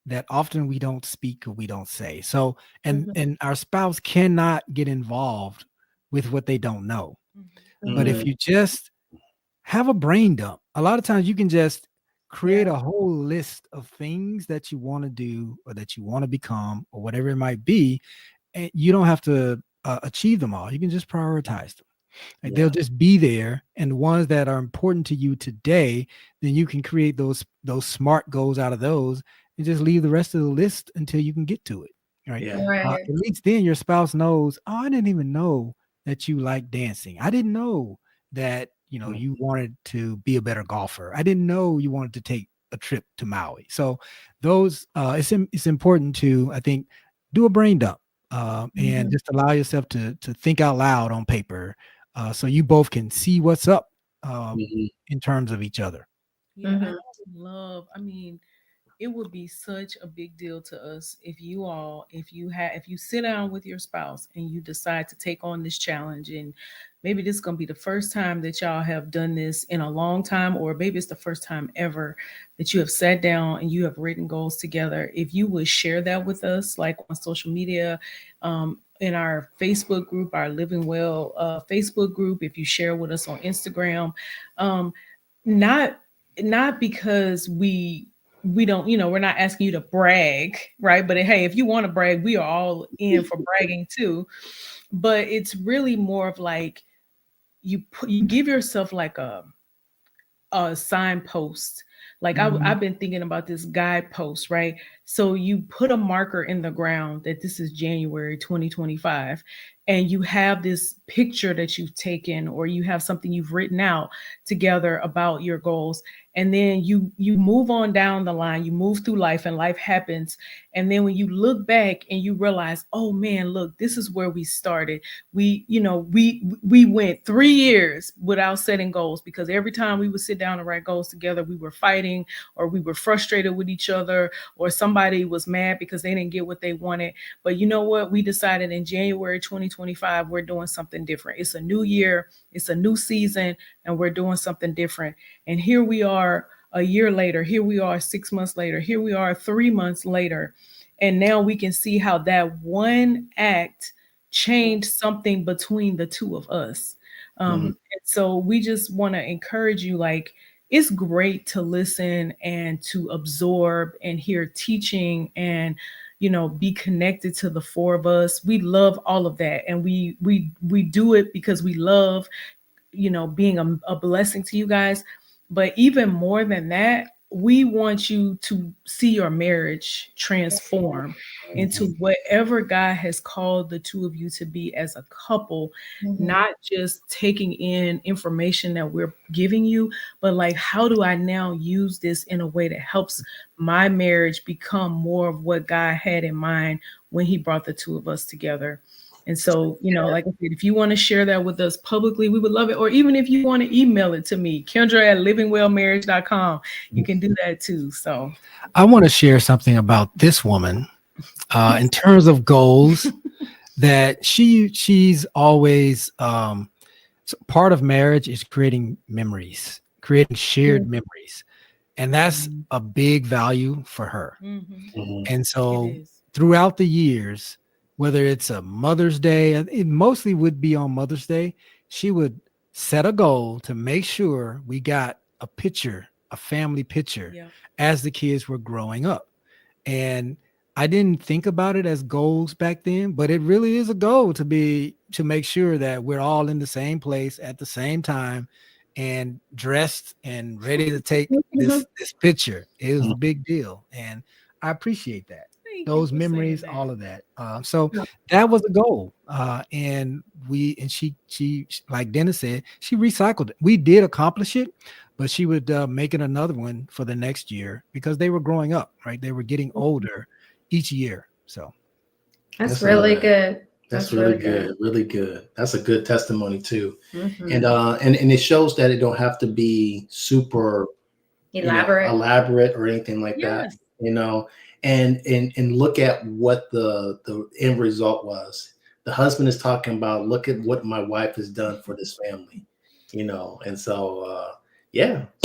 that often we don't speak or we don't say. So, and our spouse cannot get involved with what they don't know. But if you just have a brain dump, a lot of times you can just create a whole list of things that you want to do or that you want to become or whatever it might be. And you don't have to achieve them all. You can just prioritize them. Like they'll just be there, and the ones that are important to you today, then you can create those smart goals out of those, and just leave the rest of the list until you can get to it. Right. Yeah. At least then your spouse knows, oh, I didn't even know that you like dancing. I didn't know that you wanted to be a better golfer. I didn't know you wanted to take a trip to Maui. So those it's important to, I think, do a brain dump and just allow yourself to think out loud on paper. So you both can see what's up in terms of each other. Yeah, I would love, it would be such a big deal to us if you sit down with your spouse and you decide to take on this challenge, and maybe this is going to be the first time that y'all have done this in a long time, or maybe it's the first time ever that you have sat down and you have written goals together. If you would share that with us, like on social media, in our Facebook group, our Living Well Facebook group, if you share with us on Instagram, not because we don't, we're not asking you to brag, right? But hey, if you want to brag, we are all in for bragging too. But it's really more of like you give yourself like a signpost. Like I've been thinking about this guidepost, right? So you put a marker in the ground that this is January 2025, and you have this picture that you've taken, or you have something you've written out together about your goals. And then you move on down the line, you move through life, and life happens. And then when you look back and you realize, oh man, look, this is where we started. We went 3 years without setting goals, because every time we would sit down and write goals together, we were fighting, or we were frustrated with each other, or somebody was mad because they didn't get what they wanted. But you know what? We decided in January 2025, we're doing something different. It's a new year, it's a new season, and we're doing something different. And here we are a year later, here we are 6 months later, here we are 3 months later. And now we can see how that one act changed something between the two of us. And so we just want to encourage you, like, it's great to listen and to absorb and hear teaching and be connected to the four of us. We love all of that, and we do it because we love being a blessing to you guys. But even more than that, we want you to see your marriage transform into whatever God has called the two of you to be as a couple, not just taking in information that we're giving you, but like, how do I now use this in a way that helps my marriage become more of what God had in mind when he brought the two of us together? And so, like I said, if you want to share that with us publicly, we would love it. Or even if you want to email it to me, Kendra@livingwellmarriage.com, you can do that too. So I want to share something about this woman in terms of goals that she's always so part of marriage is creating memories, creating shared memories. And that's a big value for her. And so throughout the years, whether it's a Mother's Day, it mostly would be on Mother's Day, she would set a goal to make sure we got a picture, a family picture as the kids were growing up. And I didn't think about it as goals back then, but it really is a goal to make sure that we're all in the same place at the same time and dressed and ready to take this picture. It was a big deal. And I appreciate that. Those memories, all of that. So that was a goal. And she, like Dennis said, she recycled it. We did accomplish it, but she would make it another one for the next year because they were growing up, right? They were getting older each year. So that's really good. That's really good. Really good. That's a good testimony too. And it shows that it don't have to be super elaborate or anything like that, Yes. you know, and look at what the end result was. The husband is talking about, look at what my wife has done for this family, you know, and so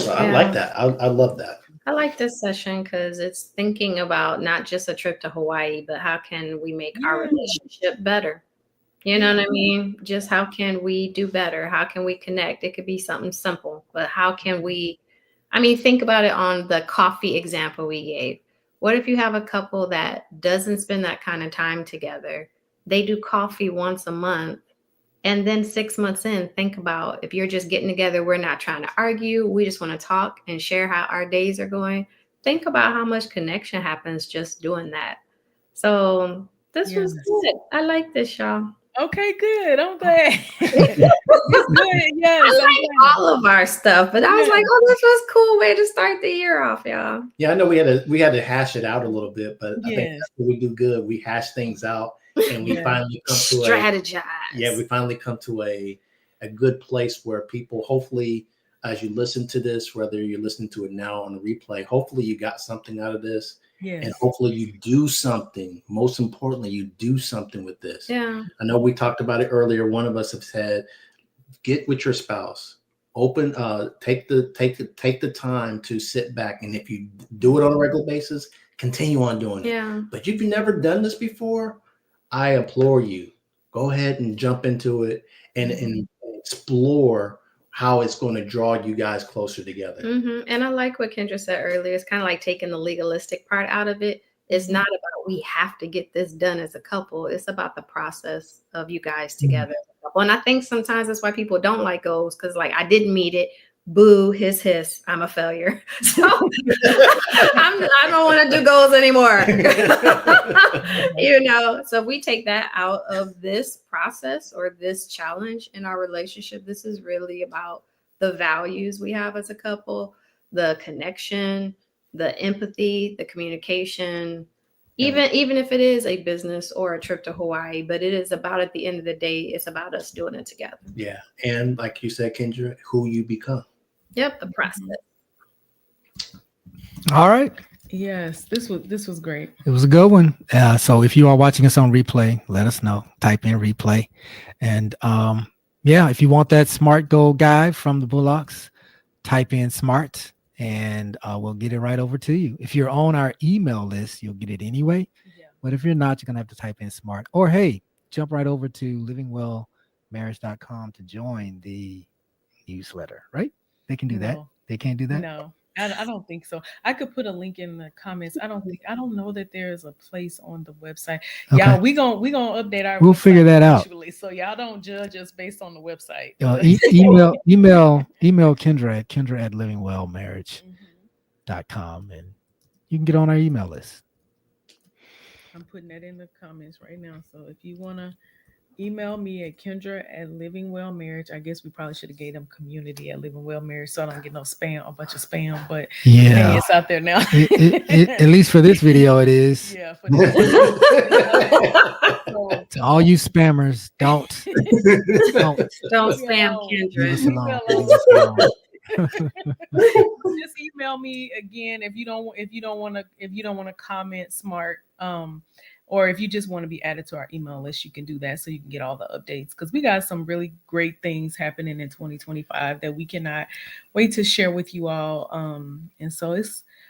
I like that. I love that. I like this session because it's thinking about not just a trip to Hawaii, but how can we make our relationship better? You know what I mean? Just how can we do better? How can we connect? It could be something simple, but how can we, I mean, think about it on the coffee example we gave. What if you have a couple that doesn't spend that kind of time together? They do coffee once a month. And then 6 months in, think about if you're just getting together, we're not trying to argue. We just want to talk and share how our days are going. Think about how much connection happens just doing that. So this was good. I like this, y'all. Okay, good. I'm glad. It's good. Yes, I like all of our stuff, but I was like, oh, this was a cool way to start the year off, y'all. Yeah, I know we had to hash it out a little bit, but I think that's what we do good. We hash things out, and we finally come to strategize. We finally come to a good place where people, hopefully, as you listen to this, whether you're listening to it now on the replay, hopefully you got something out of this. Yes. And hopefully you do something. Most importantly, you do something with this. Yeah. I know we talked about it earlier. One of us have said, get with your spouse. Take the time to sit back. And if you do it on a regular basis, continue on doing it. Yeah. But if you've never done this before, I implore you, go ahead and jump into it and explore how it's going to draw you guys closer together. And I like what Kendra said earlier. It's kind of like taking the legalistic part out of it. It's not about we have to get this done as a couple. It's about the process of you guys together as a couple. And I think sometimes that's why people don't like goals, because like, I didn't meet it. Boo, hiss, I'm a failure. So I don't want to do goals anymore. You know, so we take that out of this process or this challenge in our relationship. This is really about the values we have as a couple, the connection, the empathy, the communication, even if it is a business or a trip to Hawaii, but it is about, at the end of the day, it's about us doing it together. Yeah. And like you said, Kendra, who you become. Yep, the process. All right. Yes, this was great. It was a good one. So if you are watching us on replay, let us know. Type in replay. And if you want that SMART goal guide from the Bullocks, type in SMART and we'll get it right over to you. If you're on our email list, you'll get it anyway. Yeah. But if you're not, you're going to have to type in SMART. Or hey, jump right over to livingwellmarriage.com to join the newsletter, right? They can do that. They can't do that? No, I don't think so. I could put a link in the comments. I don't know that there's a place on the website. Okay. Y'all, we gonna update our. We'll figure that out. So y'all don't judge us based on the website. Email Kendra at livingwellmarriage.com and you can get on our email list. I'm putting that in the comments right now. So if you wanna email me at Kendra at Living Well Marriage. I guess we probably should have gave them community at Living Well Marriage so I don't get no spam, a bunch of spam. But hey, it's out there now. At least for this video, it is. Yeah. For this to all you spammers, don't spam Kendra. Just email me again if you don't want to comment SMART. Or if you just want to be added to our email list, you can do that so you can get all the updates, because we got some really great things happening in 2025 that we cannot wait to share with you all. And so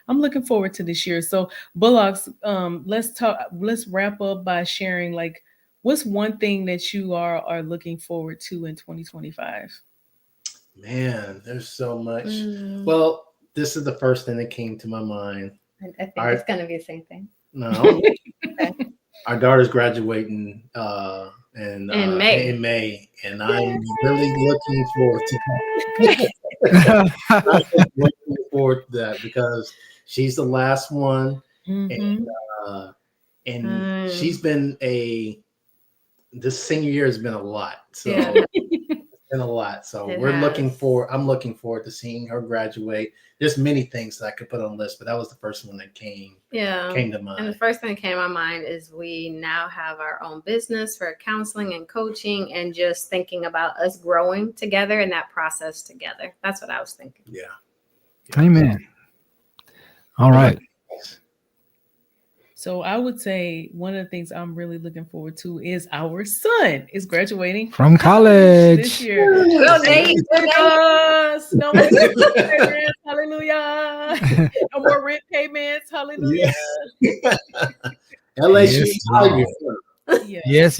I'm looking forward to this year. So Bullocks, let's wrap up by sharing, like, what's one thing that you are looking forward to in 2025? Man, there's so much. Well, this is the first thing that came to my mind. I think it's going to be the same thing. No. Our daughter's graduating in May, and I'm really looking forward to that because she's the last one, and she's been this senior year has been a lot. So it's been a lot. So I'm looking forward to seeing her graduate. There's many things that I could put on the list, but that was the first one that came to mind. And the first thing that came to my mind is we now have our own business for counseling and coaching, and just thinking about us growing together in that process together. That's what I was thinking. Yeah. Amen. All right. So I would say one of the things I'm really looking forward to is our son is graduating From college. this year. Well, Nate, Yes. No more student payments. Hallelujah. No more rent payments. Hallelujah. LSU Yes, Tigers. Yes.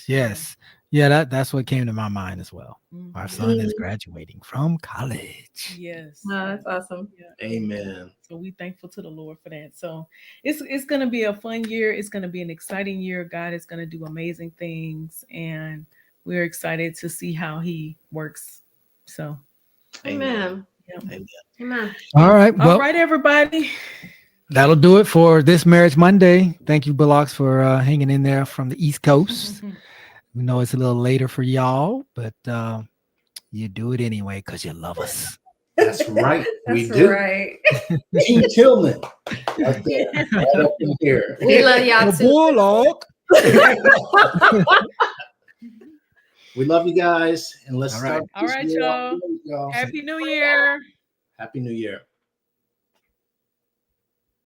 Yes. Yeah, that's what came to my mind as well. Our Mhm. son is graduating from college. Yes. Oh, that's awesome. Yeah. Amen. So we thankful to the Lord for that. So it's going to be a fun year. It's going to be an exciting year. God is going to do amazing things, and we're excited to see how He works. So, Amen. yeah. Amen. Amen. All right. All Well, right, everybody. that'll do it for this Marriage Monday. Thank you, Bullocks, for hanging in there from the East Coast. We know it's a little later for y'all, but you do it anyway because you love us. That's right. We That's do. right. Team Tillman. Right there. Right up in here. We love y'all too. Bullock. We love you guys. And let's All start. right. All right, y'all. Happy New Year. Happy New Year.